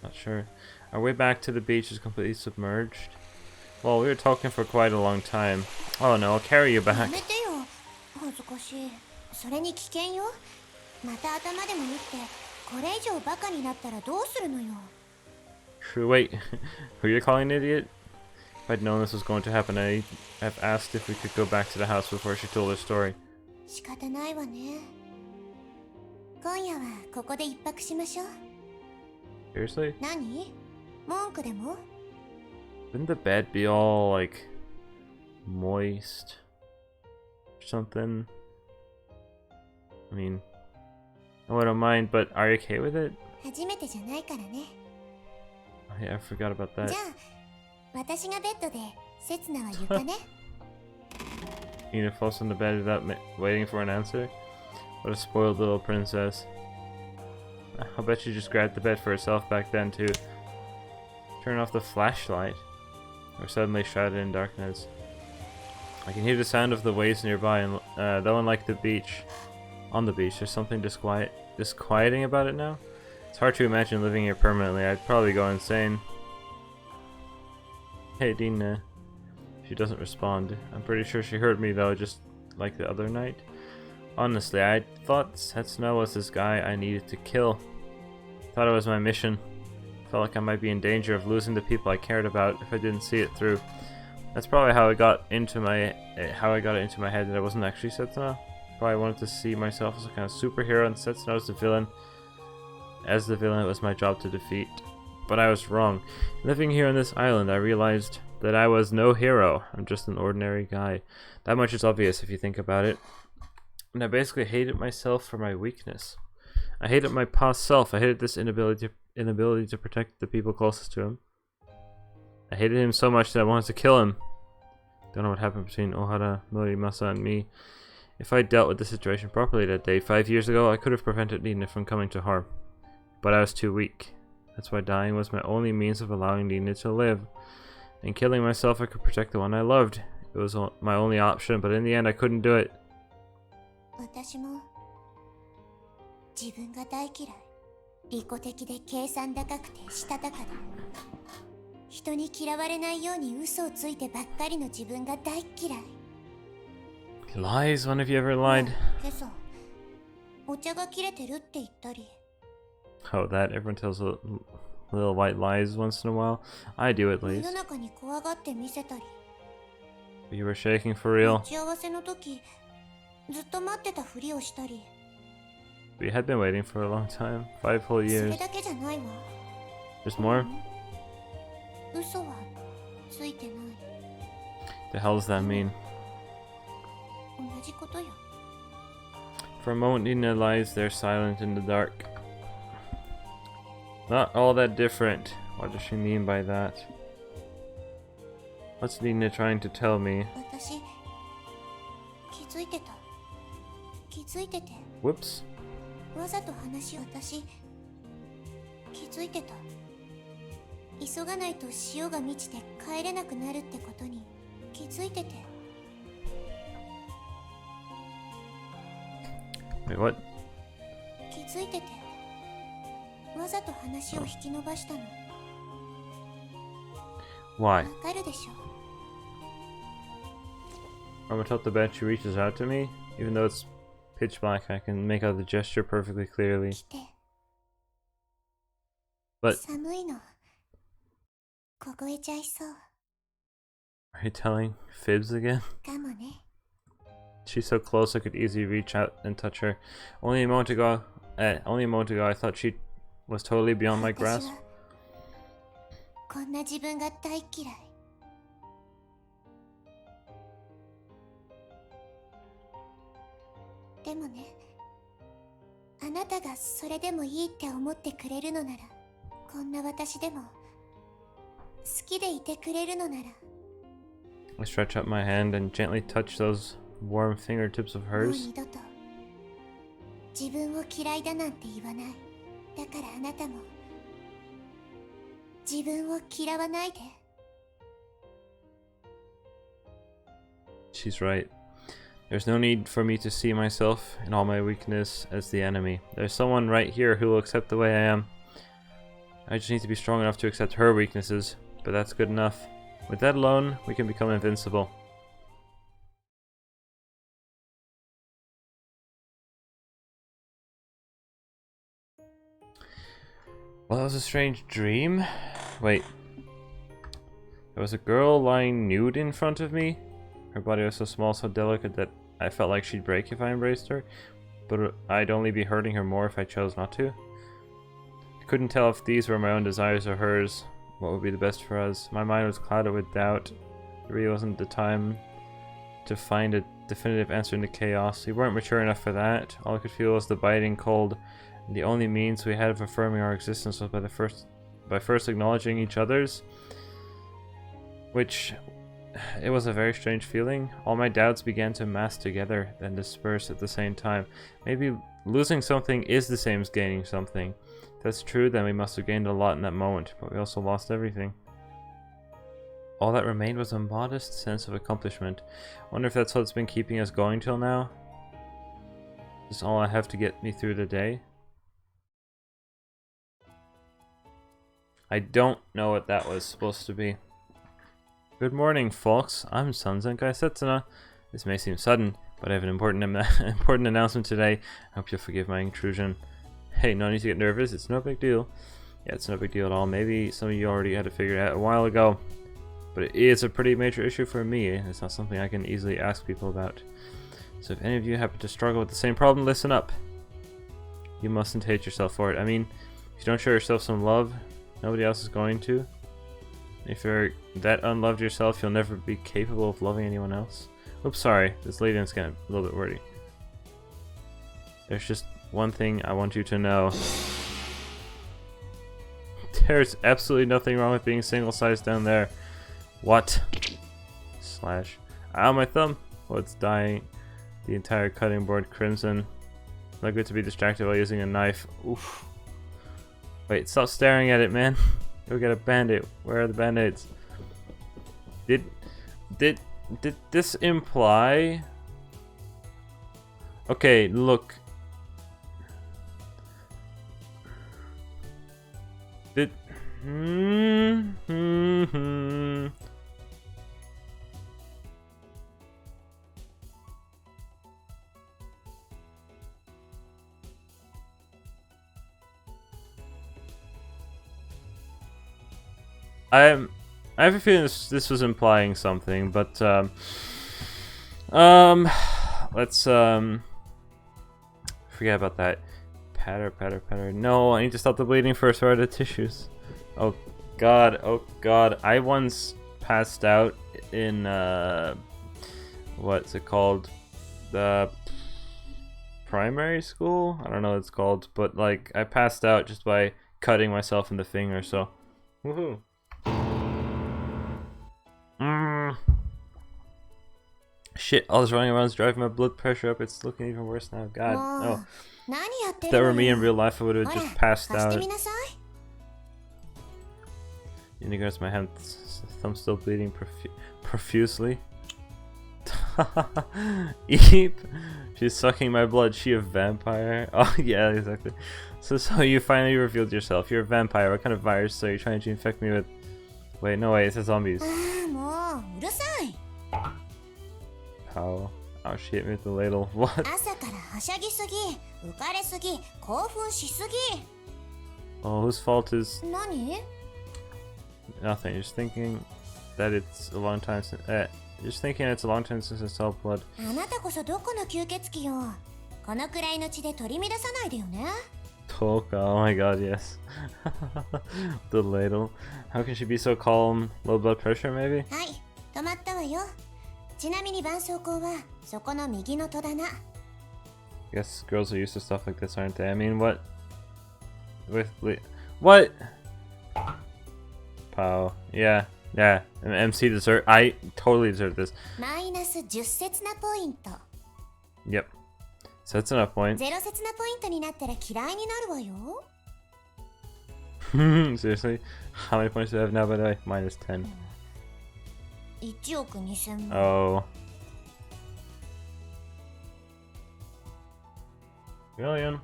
れ。 Not sure. Our way back to the beach is completely submerged. Well, we were talking for quite a long time. Oh no, I'll carry you や back. めてよ。恥ずかしい。それに危険よ。また頭でも打ってこれ以上バカになったらどうするのよ。 True, wait. Who you're calling an idiot? If I'd known this was going to happen, I'd have asked if we could go back to the house before she told her story. 仕方ないわね。今夜はここで一泊しましょう。 Seriously? 何？文句でも？ Wouldn't the bed be all, like, moist? Or something? I mean, I wouldn't mind, but are you okay with it? 初めてじゃないからね。 Oh, yeah, I forgot about じ that. ゃあ、私がベッドで、刹那は床ね。 Nina falls on the bed without waiting for an answer? What a spoiled little princess. I'll bet she just grabbed the bed for herself back then, too. Turn off the flashlight. We're suddenly shrouded in darkness. I can hear the sound of the waves nearby, and though unlike the beach, on the beach, there's something disquieting about it now. It's hard to imagine living here permanently. I'd probably go insane. Hey, Dina. She doesn't respond. I'm pretty sure she heard me though, just like the other night. Honestly, I thought Setsuna was this guy I needed to kill. Thought it was my mission. Felt like I might be in danger of losing the people I cared about if I didn't see it through. That's probably how I got into my head that it wasn't actually Setsuna. Probably wanted to see myself as a kind of superhero, and Setsuna was the villain. As the villain, it was my job to defeat. But I was wrong. Living here on this island, I realized that I was no hero. I'm just an ordinary guy. That much is obvious if you think about it. And I basically hated myself for my weakness. I hated my past self. I hated this inability to protect the people closest to him. I hated him so much that I wanted to kill him. Don't know what happened between Ohara, Norimasa, and me. If I dealt with the situation properly that day 5 years ago, I could have prevented Rinne from coming to harm. But I was too weak. That's why dying was my only means of allowing Rinne to live. In killing myself, I could protect the one I loved. It was my only option, but in the end, I couldn't do it. 私も自分が大嫌い。利己的で計算高くてしたたかで。人に嫌われないように嘘をついてばっかりの自分が大嫌い。Lies? When have you ever lied? 今朝、お茶が切れてるって言ったり。Oh, that. Everyone tells little white lies once in a while. I do at 世 least. の中に怖がって見せたり。 You were shaking for real. 打ち合わせの時、ずっと待ってたふりをしたり。We had been waiting for a long time. 5 whole そ years. れだけじゃないわ。 There's more? 嘘はついてない。 The hell does that mean? 同じことよ。 For a moment, Rinne lies there silent in the dark. Not all that different. What does she mean by that? What's Rinne trying to tell me? 私、気づいてた。気づいてて。 Whoops. わざと話を私、気づいてた。急がないと潮が満ちて帰れなくなるってことに気づいてて。 Wait, what? 気づいてて。わざと話を引き伸ばしたの。 Why? わかるでしょ。 From atop the bed, she reaches out to me. Even though it's pitch black, I can make out the gesture perfectly clearly. 来て。 But 寒いの。凍えちゃいそう。 are you telling fibs again? かもね。 She's so close I could easily reach out and touch her. Only a moment ago, I thought she was totally beyond my 私 grasp. はこんな自分が大嫌い。でもね、あなたがそれでもいいって思ってくれるのなら、こんな私でも好きでいてくれるのなら、 I stretch out my hand and gently touch those warm fingertips of もう hers. 二度と自分を嫌いだなんて言わない。だからあなたも自分を嫌わないで。 She's right. There's no need for me to see myself in all my weakness as the enemy. There's someone right here who will accept the way I am. I just need to be strong enough to accept her weaknesses, but that's good enough. With that alone, we can become invincible. Well, that was a strange dream. Wait. There was a girl lying nude in front of me. Her body was so small, so delicate that I felt like she'd break if I embraced her, but I'd only be hurting her more if I chose not to. I couldn't tell if these were my own desires or hers, what would be the best for us. My mind was clouded with doubt. It really wasn't the time to find a definitive answer in the chaos. We weren't mature enough for that. All I could feel was the biting cold, and the only means we had of affirming our existence was by first acknowledging each other's, which it was a very strange feeling. All my doubts began to mass together, then disperse at the same time. Maybe losing something is the same as gaining something. If that's true, then we must have gained a lot in that moment, but we also lost everything. All that remained was a modest sense of accomplishment. Wonder if that's what's been keeping us going till now? Is this all I have to get me through the day? I don't know what that was supposed to be. Good morning, folks. I'm Sanzenkai Setsuna. This may seem sudden, but I have an important announcement today. I hope you'll forgive my intrusion. Hey, no need to get nervous. It's no big deal. Yeah, it's no big deal at all. Maybe some of you already had it figured out a while ago, but it is a pretty major issue for me. It's not something I can easily ask people about. So if any of you happen to struggle with the same problem, listen up. You mustn't hate yourself for it. I mean, if you don't show yourself some love, nobody else is going to. If you're that unloved yourself, you'll never be capable of loving anyone else. Oops, sorry. This lead-in's getting a little bit wordy. There's just one thing I want you to know. There's absolutely nothing wrong with being single-sized down there. What? Slash. Ow, my thumb. Oh, it's dying. The entire cutting board crimson. Not good to be distracted while using a knife. Oof. Wait, stop staring at it, man. Go get a band-aid. Where are the band-aids? Did this imply? Okay, look. Did I have a feeling this was implying something, but let's forget about that. Patter, patter, patter. No, I need to stop the bleeding first. Where are the tissues? Oh god, oh god. I once passed out in what's it called? The primary school? I don't know what it's called, but like I passed out just by cutting myself in the finger, so woohoo. Shit, all this running around is driving my blood pressure up. It's looking even worse now. God. Oh. If that were me in real life, I would have just passed out. Universe, my hand, thumb still bleeding profusely. Eep. She's sucking my blood. She a vampire? Oh yeah, exactly. So you finally revealed yourself. You're a vampire. What kind of virus are you trying to infect me with? Wait, no way. It says zombies. How? Oh, she hit me with the ladle. What? Oh, whose fault is? Nothing. Just thinking that it's a long time since. Just thinking it's a long time since I saw blood. Toka, oh my god, yes. The ladle. How can she be so calm? Low blood pressure, maybe? Guess girls are used to stuff like this, aren't they? I mean, what? What? Pow. Yeah. Yeah. MC deserve. I totally deserve this. Yep. So that's enough points. Seriously? How many points do I have now, by the way? Minus 10. Oh. Million.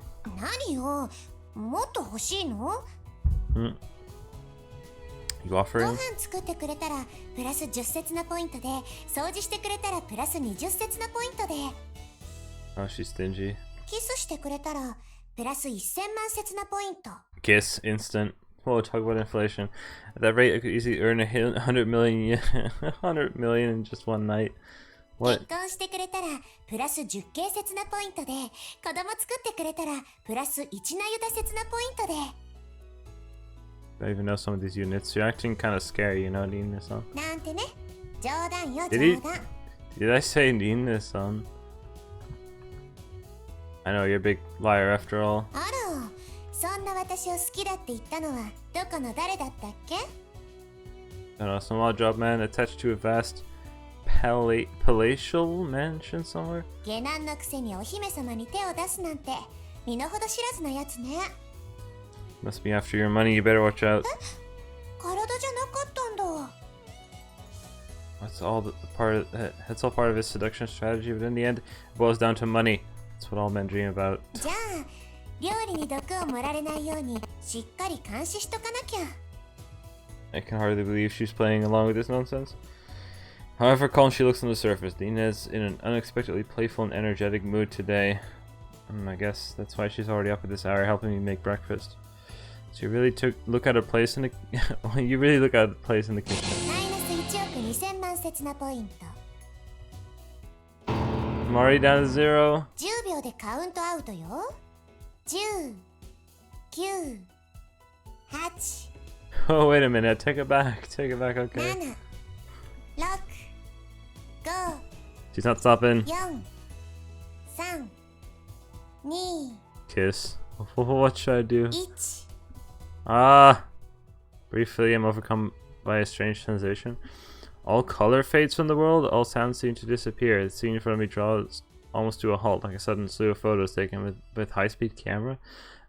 You offering? Oh, she's stingy. Kiss, instant. Whoa, talk about inflation. At that rate, I could easily earn 100 million, 100 million in just one night. What? I don't even know some of these units. You're acting kind of scary, you know, Rinne-san. Did I say Rinne-san? I know, you're a big liar after all. I don't know, some odd job man attached to a vast palatial mansion somewhere? Must be after your money, you better watch out. That's all part of his seduction strategy, but in the end, it boils down to money. That's what all men dream about. I can hardly believe she's playing along with this nonsense. However calm she looks on the surface, Rinne is in an unexpectedly playful and energetic mood today. I guess that's why she's already up at this hour helping me make breakfast. So you really look at a place in the you really look at a place in the kitchen. I'm already down to 0. 10秒でカウントアウトよ。10、9、8、 Oh, wait a minute. Take it back. Take it back, okay. 7、6、5、 She's not stopping. 4、3、2、Kiss. What should I do? 1。 Ah! Briefly, I'm overcome by a strange sensation. All color fades from the world, all sounds seem to disappear. The scene in front of me draws almost to a halt, like a sudden slew of photos taken with high-speed camera.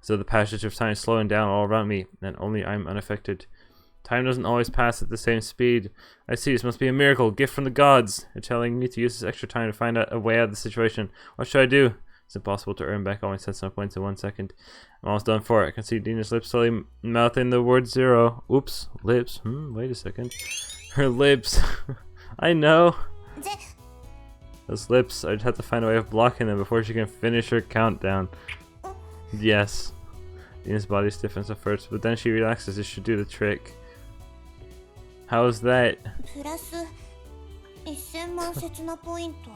So the passage of time is slowing down all around me, and only I'm unaffected. Time doesn't always pass at the same speed. I see, this must be a miracle, gift from the gods. They're telling me to use this extra time to find out a way out of the situation. What should I do? It's impossible to earn back all my sense points in 1 second. I'm almost done for it. I can see Dina's lips slowly mouthing the word 0. Oops, lips. Wait a second. Her lips. I know. Those lips, I'd have to find a way of blocking them before she can finish her countdown. Yes. Dina's body stiffens at first, but then she relaxes. This should do the trick. How's that? プラス1000万刹那ポイント。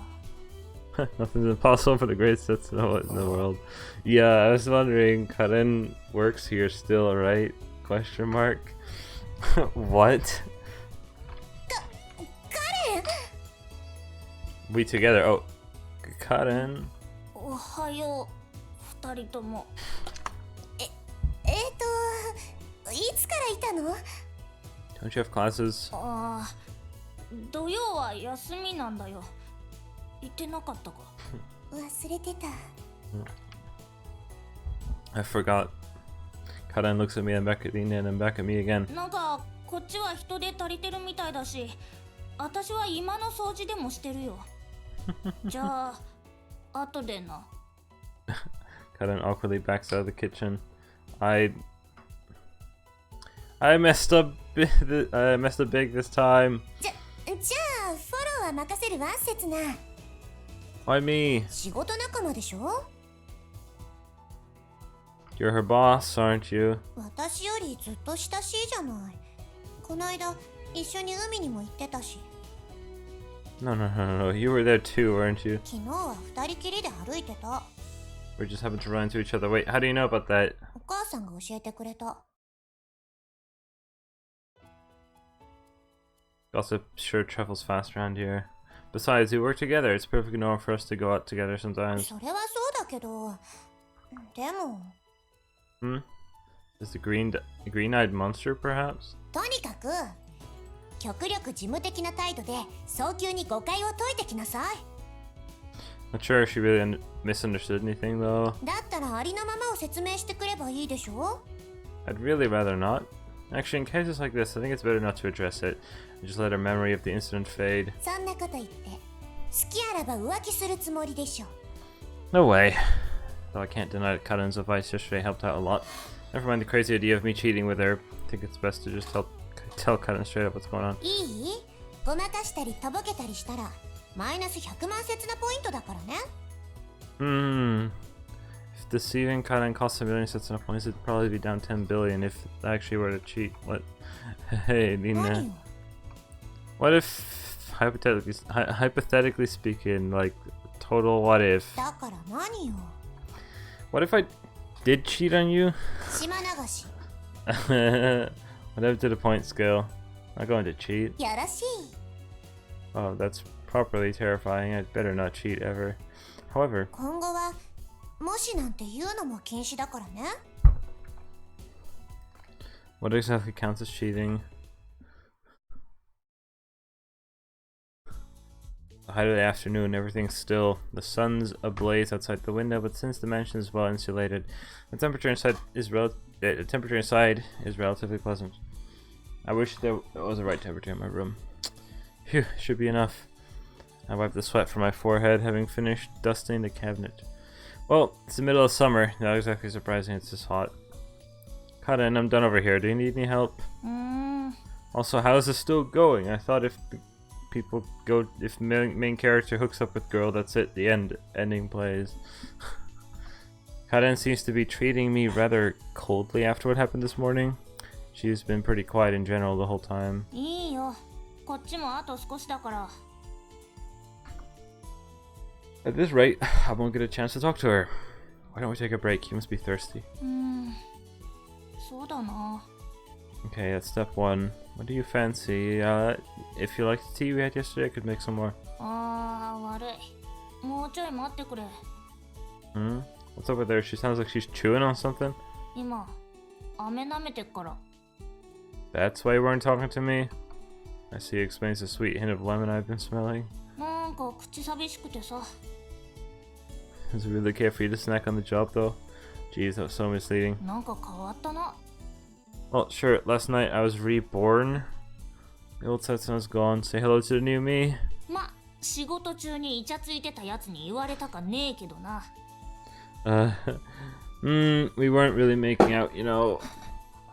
Nothing's impossible for the greatest sets in the world. Yeah, I was wondering, Karen works here still, right? Question mark. What? Karen! We together. Oh, Karen. おはよう、2人とも。いつからいたの？ Don't you have classes? ああ、土曜は休みなんだよ。言ってなかったか。忘れてた。I forgot. Karen looks at me and back at Rinne and then back at me again. なんかこっちは人で足りてるみたいだし、私は今の掃除でもしてるよ。じゃあ後でな。Karen awkwardly backs out of the kitchen. I messed up. I messed up big this time. じゃあフォローは任せるわ、刹那。 Why me? 仕事仲間でしょ？ You're her boss, aren't you? 私よりずっと親しいじゃない。この間一緒に海にも行ってたし。 No. You were there too, weren't you? 昨日は2人きりで歩いてた。 We just happened to run into each other. Wait, how do you know about that? お母さんが教えてくれた。 Gossip sure travels fast around here. Besides, we work together. It's perfectly normal for us to go out together sometimes. それはそうだけど、でも。Is the green-eyed monster, perhaps? とにかく極力事務的な態度で早急に誤解を解いてきなさい。 Not sure if she really misunderstood anything, though. だったらありのままを説明してくればいいでしょ？ I'd really rather not. Actually, in cases like this, I think it's better not to address it. And just let her memory of the incident fade. そんなこと言って好きあらば浮気するつもりでしょ。 No way. Though I can't deny that Karen's advice yesterday helped out a lot. Never mind the crazy idea of me cheating with her. I think it's best to just tell Karen straight up what's going on. いい？ごまかしたりとぼけたりしたらマイナス100万刹那ポイントだからね。If deceiving Karen costs a million sets of points, it'd probably be down 10 billion if I actually were to cheat. What? Hey, Rinne. What if, hypothetically speaking, like, total what if? だから何よ。 What if I did cheat on you? 島流し。 Whatever to the point scale. Not going to cheat. よろしい。 Oh, that's properly terrifying. I'd better not cheat ever. However, 今後はもしなんて言うのも禁止だからね。 what exactly counts as cheating? The height of the afternoon, everything's still. The sun's ablaze outside the window, but since the mansion is well insulated, the temperature inside is relatively pleasant. I wish there was the right temperature in my room. Phew, should be enough. I wipe the sweat from my forehead, having finished dusting the cabinet. Well, it's the middle of summer. Not exactly surprising it's this hot. Karen, I'm done over here. Do you need any help? Also, how is this still going? I thought if main character hooks up with girl, that's it. The ending plays. Karen seems to be treating me rather coldly after what happened this morning. She's been pretty quiet in general the whole time. いいよ。こっちもあと少しだから。At this rate, I won't get a chance to talk to her. Why don't we take a break? You must be thirsty. そうだな。 Okay, that's step one. What do you fancy? If you like the tea we had yesterday, I could make some more. あー、悪い。もうちょい待ってくれ。Hmm? What's over there? She sounds like she's chewing on something. 今、飴舐めてっから。 That's why you weren't talking to me? I see it explains the sweet hint of lemon I've been smelling. なんか口寂しくてさ。 Is it really okay for you to snack on the job though? Jeez, that was so misleading. なんか変わったな。 Well, sure, last night I was reborn. The old Setsuna's gone. Say hello to the new me. ま、仕事中にイチャついてたやつに言われたかねえけどな。We weren't really making out, you know.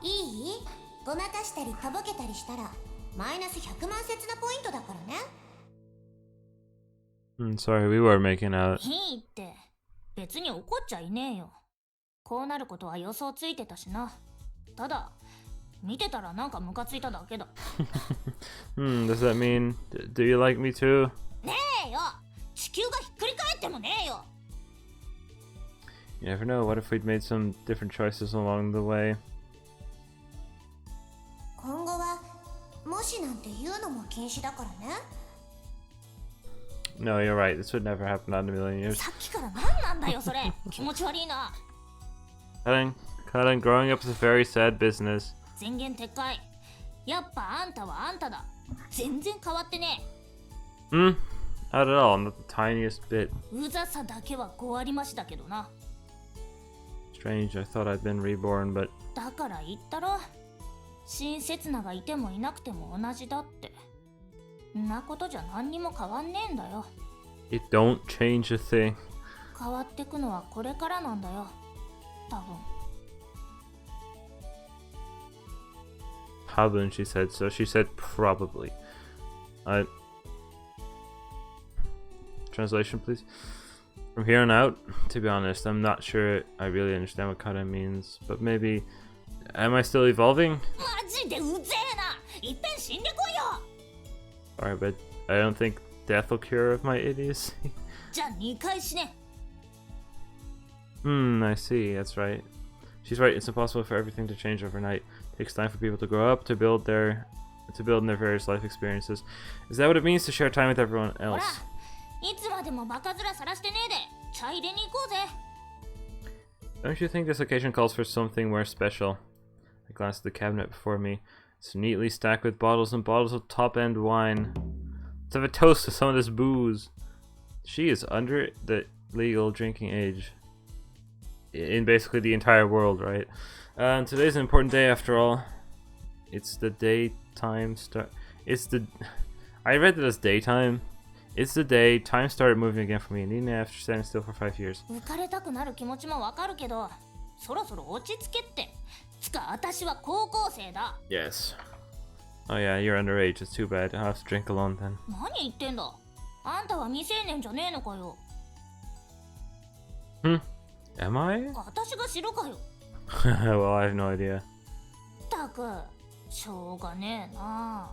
いい？ごまかしたりとぼけたりしたらマイナス100万節なポイントだからね。Sorry, we were making out. いいって。別に怒っちゃいねえよ。こうなることは予想ついてたしな。ただ、見てたらなんかムカついただけだ。Does that mean... Do you like me too? ねえよ！地球がひっくり返ってもねえよ！ You never know, what if we'd made some different choices along the way? 今後はもしなんて言うのも禁止だからね。No, you're right, this would never happen not in a million years. さっきから何なんだよそれ。気持ち悪いな。Cutting, growing up is a very sad business. 宣言撤回。やっぱあんたはあんただ。全然変わってね Not at all, not the tiniest bit. え。うざさだけは5割増しだけどな。 Strange, I thought I'd been reborn, but... だから言ったろ。親切ながいてもいなくても同じだって。んなことじゃ何にも変わんねえんだよ。 It don't change a thing. 変わってくのはこれからなんだよ。多分。 Habun, she said, so she said probably. Translation, please. From here on out, to be honest, I'm not sure I really understand what kata means, but maybe... Am I still evolving? マジでうぜえな。いっぺん死んでこいよ。 Sorry, but I don't think death will cure of my idiocy. じゃあ2回死ね。 I see, that's right. She's right, it's impossible for everything to change overnight. It takes time for people to grow up, to build in their various life experiences. Is that what it means to share time with everyone ほら、 else? いつまでもバカ面さらしてねえで。茶入れに行こうぜ。 Don't you think this occasion calls for something more special? I glanced at the cabinet before me. It's neatly stacked with bottles and bottles of top-end wine. Let's have a toast to some of this booze. She is under the legal drinking age. In basically the entire world, right? Today's an important day after all. It's the daytime start. I read it as daytime. It's the day time started moving again for me, and even after standing still for 5 years. 浮かれたくなる気持ちもわかるけど、そろそろ落ち着けって。つか、私は高校生だ。 Yes. Oh yeah, you're underage. It's too bad. I'll have to drink alone then. 何言ってんだ。あんたは未成年じゃねえのかよ。Am I? 私が知るかよ。 Well, I have no idea. ったく、しょうがねえな。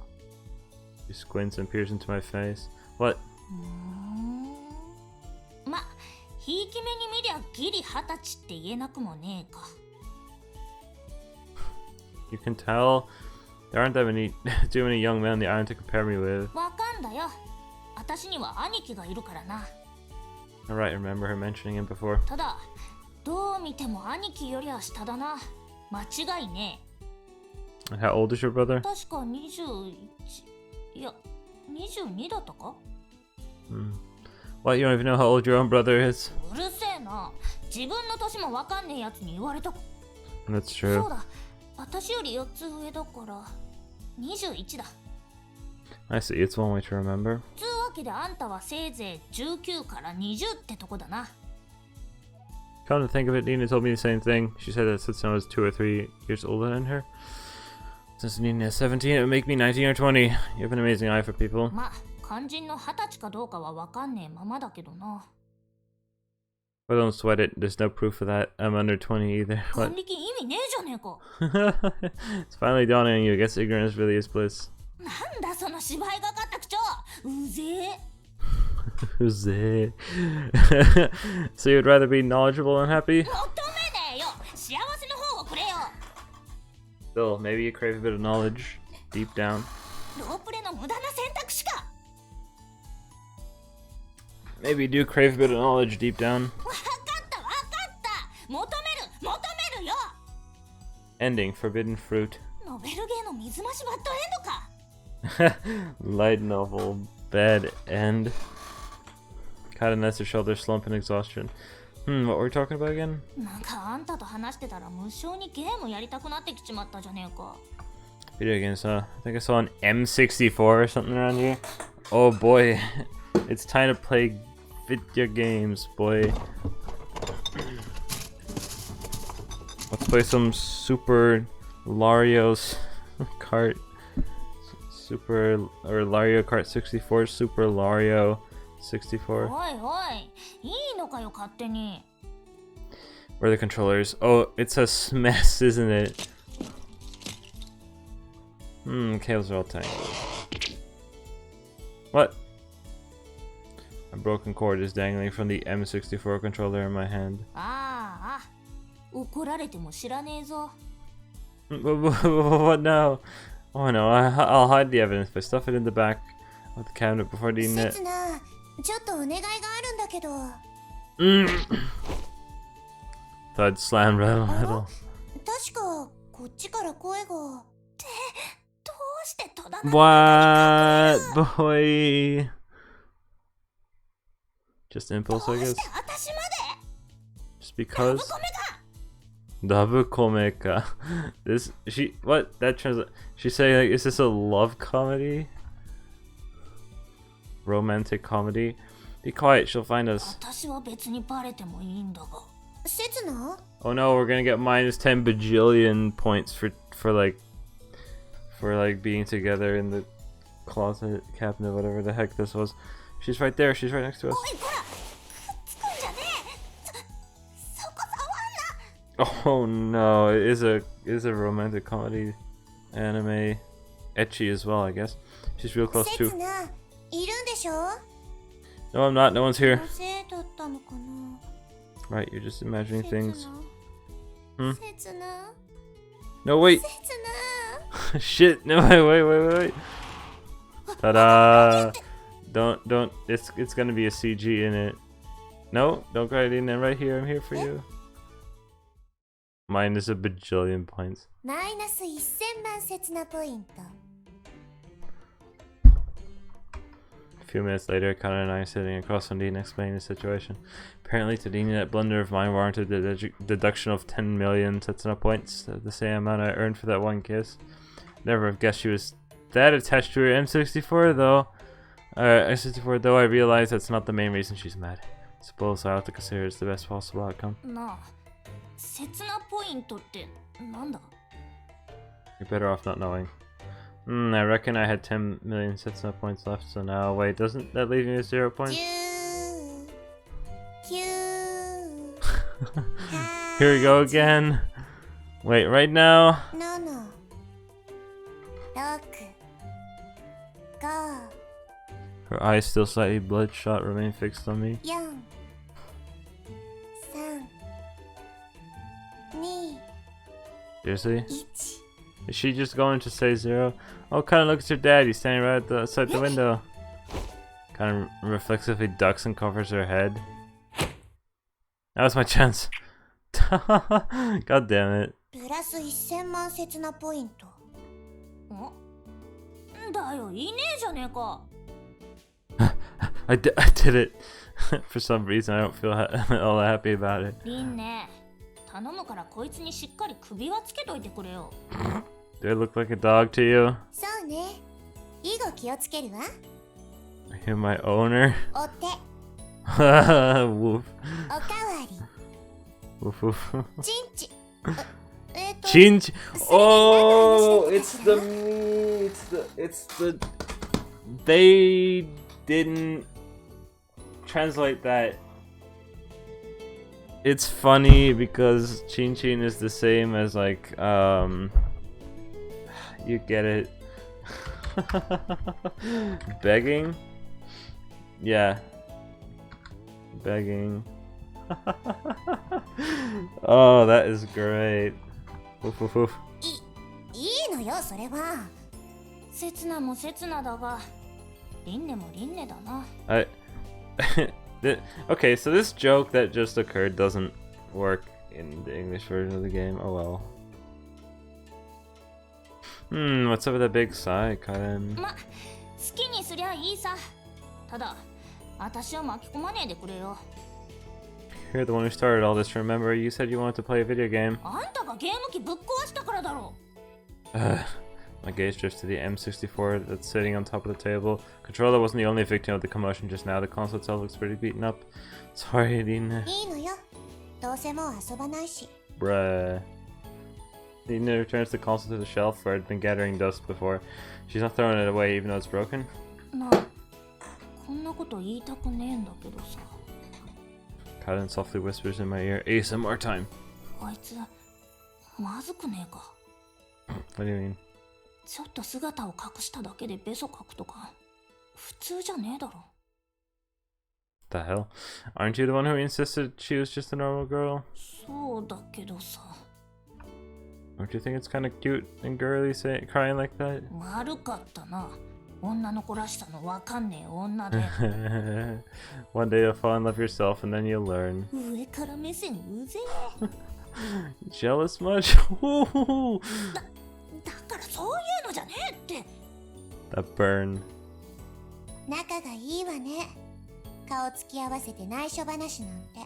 She squints and peers into my face. What? ま、ひいき目に見りゃギリ20歳って言えなくもねえか。 You can tell there aren't that many too many young men on the island to compare me with. わかんだよ。私には兄貴がいるからな。 Alright, I remember her mentioning him before. ただ、どう見ても兄貴よりは下だな。間違いね And how old is your brother? え。確か21、いや、22だったか？ What, you don't even know how old your own brother is? うるせえな。自分の年もわかんねえやつに言われた。 That's そ true. うだ。私より4つ上だから21だ。 I see, it's one way to remember. つうわけであんたはせいぜい19から20ってとこだな。 Come to think of it, Nina told me the same thing. She said that Setsuna was 2 or 3 years older than her. Since Nina is 17, it would make me 19 or 20. You have an amazing eye for people. まあ、肝心の20歳かどうかはわかんねえままだけどな。 Well, don't sweat it. There's no proof of that. I'm under 20 either. 還 What? 暦意味ねえじゃねえか。 It's finally dawning on you. I guess ignorance really is bliss. なんだその芝居がかった口調。うぜえ。Jose. So you'd rather be knowledgeable and happy? 求めねえよ、幸せの方をくれよ。 Still, maybe you crave a bit of knowledge deep down. ロープレの無駄な選択肢か。 Maybe you do crave a bit of knowledge deep down. わかったわかった。求めるよ。 Ending, forbidden fruit. ノベルゲーの水増しバッドエンドか。 Light novel, bad end. Cat and Nester shoulder slump and exhaustion. What were we talking about again? なんかあんたと話してたら無性にゲームやりたくなってきちまったじゃねえか。 Video games, huh? I think I saw an M64 or something around here. Oh boy, it's time to play video games, boy. Let's play some Super Lario's Kart. Super or Lario Kart 64, Super Lario 64. おいおい、いいのかよ勝手に。 Where are the controllers? Oh, it's a mess, isn't it? Cables are all tangled. What? A broken cord is dangling from the M64 controller in my hand. ああ、怒られても知らねえぞ。 What now? Oh no, I'll hide the evidence if I stuff it in the back of the cabinet before eating it. 刹那、ちょっとお願いがあるんだけど。 Thud slam rattle metal. 確かこっちから声が。どうして戸棚 What, boy? Just ど impulse, う I し guess. て私まで Just ラブ because. コメが Dabu komeka. This what that translate? She's saying like, is this a love comedy? Romantic comedy? Be quiet, she'll find us. 私は別にバレてもいいんだが。刹那 Oh no, we're gonna get minus 10 bajillion points for being together in the closet cabinet, whatever the heck this was. She's right there. She's right next to us. おいこら、くっつくんじゃねえ。そこ触んな。 Oh no, it is a romantic comedy anime, ecchi as well, I guess. She's real close 刹 too. 那いるんでしょ？ No, I'm not. No one's here. せいだったのかな。 Right, you're just imagining things. 刹那 No, wait. 刹那 Shit. No, wait. Ta-da. Don't. It's gonna be a CG in it. No, don't go in there. Right here. I'm here for you. Mine is a bajillion points. マイナス1000万刹那ポイント。 A few minutes later, Kana and I are sitting across from Dean explaining the situation. Apparently, to Dean, that blunder of mine warranted the deduction of 10 million Setsuna points, the same amount I earned for that one kiss. Never have guessed she was that attached to her M64, though. M64, though I realize that's not the main reason she's mad. Suppose I have to consider it's the best possible outcome. なあ、刹那ポイントってなんだ？ You're better off not knowing. I reckon I had 10 million Setsuna points left, so now, wait, doesn't that leave me with 0 points? 9 Here we go again. Wait, right now. 7 6 5 Her eyes still slightly bloodshot remain fixed on me. 4 3 2 Seriously? 1 Is she just going to say 0? Oh, kind of look at your dad. He's standing right outside the window. Kind of reflexively ducks and covers her head. That was my chance. God damn it. プラス1000万刹那ポイント。んだよ、いねえじゃねえか。 I did it. For some reason, I don't feel all that happy about it. リンね、頼むからこいつにしっかり首輪つけといてくれよ。 Do I look like a dog to you? そうね。以後気をつけるわ。 Are you my owner? お手、 Woof. おかわり、 Woof woof. チンチ。Chinch. Oh, it's the me. It's the. They didn't translate that. It's funny because Chin Chin is the same as like you get it. Begging. Yeah. begging. Oh, that is great. Woof, woof, woof. いいのよそれは。刹那も刹那だが、リンネもリンネだな。Okay, so this joke that just occurred doesn't work in the English version of the game. Oh well. What's up with that big sigh, Karen? ま、好きにすりゃいいさ。ただ、私を巻き込まねえでくれよ。You're the one who started all this. Remember, you said you wanted to play a video game. あんたがゲーム機ぶっ壊したからだろ。My gaze drifts to the M64 that's sitting on top of the table. Controller wasn't the only victim of the commotion just now. The console itself looks pretty beaten up. Sorry, Rinne. いいのよ。どうせもう遊ばないし。 Bruh. Rinne returns the console to the shelf where it had been gathering dust before. She's not throwing it away even though it's broken. な、こんなこと言いたくねえんだけどさ。Karen softly whispers in my ear, ASMR time. あいつ、まずくねえか。What do you mean? ちょっと姿を隠しただけでベソ書くとか、普通じゃねえだろ。The hell? Aren't you the one who insisted she was just a normal girl? そうだけどさ。Don't you think it's kind of cute and girly crying like that? 悪かったな。女の子らしさのわかんねえ女で。One day you'll fall in love yourself and then you'll learn. 上から目線うぜえ。Jealous much? だからそういうのじゃねえって。That burn. 仲がいいわね。顔つき合わせて内緒話なんて。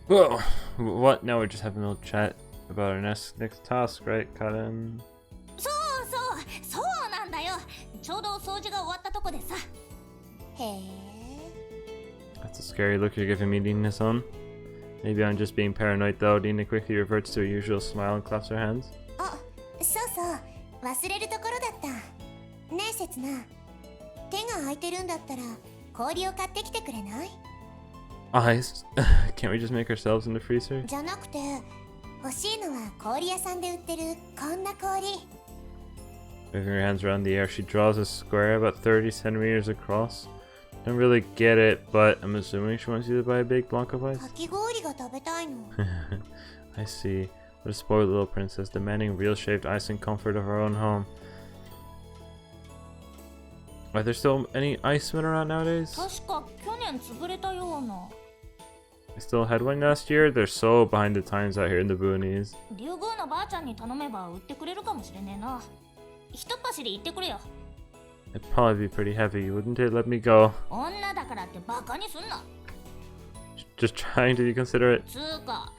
Whoa! What? Now we're just having a little chat about our next task, right, Karen? そうなんだよ。ちょうど掃除が終わったとこでさ。へえ。That's a scary look you're giving me, Rinne-san. Maybe I'm just being paranoid though. Rinne quickly reverts to her usual smile and claps her hands. あ、そうそう。忘れるところだった。ねえ、せつな。手が空いてるんだったら氷を買ってきてくれない？ Ice? Can't we just make ourselves in the freezer? じゃなくて、欲しいのは氷屋さんで売ってるこんな氷。Moving her hands around the air, she draws a square about 30 centimeters across. Don't really get it, but I'm assuming she wants you to buy a big block of ice. かき氷が食べたいの。I see. What a spoiled little princess, demanding real-shaped ice and comfort of her own home. Are there still any icemen around nowadays? 確か去年潰れたような。 I still had one last year? They're so behind the times out here in the boonies. 竜宮のばあちゃんに頼めば売ってくれるかもしれねえな。ひとっ走り行ってくれよ。 It'd probably be pretty heavy, wouldn't it? Let me go. 女だからってバカにすんな。 Just trying to be considerate. つうか、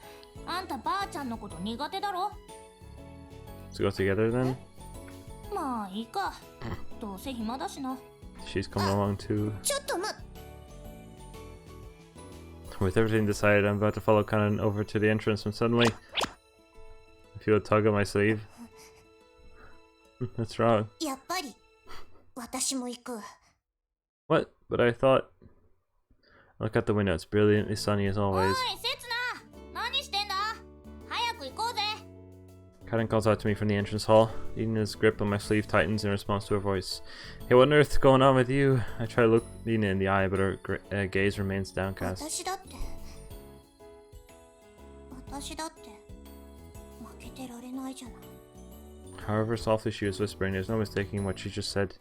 あんたばあちゃんのこと苦手だろ。 Let's go together then. まあいいか。どうせ暇だしな。 She's coming along too. ちょっとWith everything decided, I'm about to follow Kanan over to the entrance when suddenly I feel a tug on my sleeve. What's wrong? やっぱり私も行く。 What? But I thought... Look out the window, it's brilliantly sunny as おい always. せつな、何してんだ。早く行こうぜ。 Kanan calls out to me from the entrance hall. Nina's grip on my sleeve tightens in response to her voice. Hey, what on earth's going on with you? I try to look Nina in the eye, but her gaze remains downcast. 私だって負けてられないじゃない。 However softly she was whispering, there's no mistaking what she just said.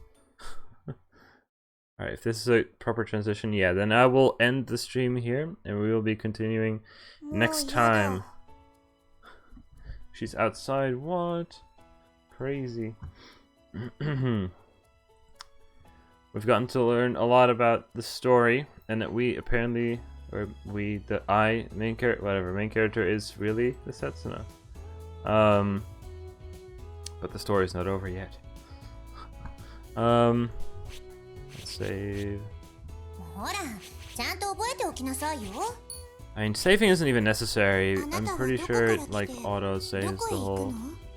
Alright, if this is a proper transition, yeah, then I will end the stream here, and we will be continuing next time. She's outside, what? Crazy. We've gotten to learn a lot about the story, and that we apparently, or we, the main character is really the Setsuna. But the story's not over yet. Let's save. ほら、ちゃんと覚えておきなさいよ。 I mean, saving isn't even necessary. I'm あなたは pretty どこから sure 来て like auto ど saves こ the へ行く whole の？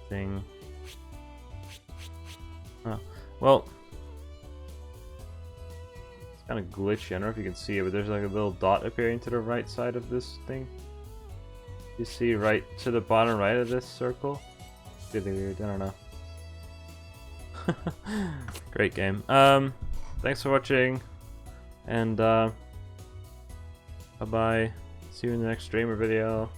thing. Oh, well, it's kind of glitchy. I don't know if you can see it, but there's like a little dot appearing to the right side of this thing. You see right to the bottom right of this circle? It's really weird. I don't know. Great game. Thanks for watching, and Bye bye. See you in the next stream or video.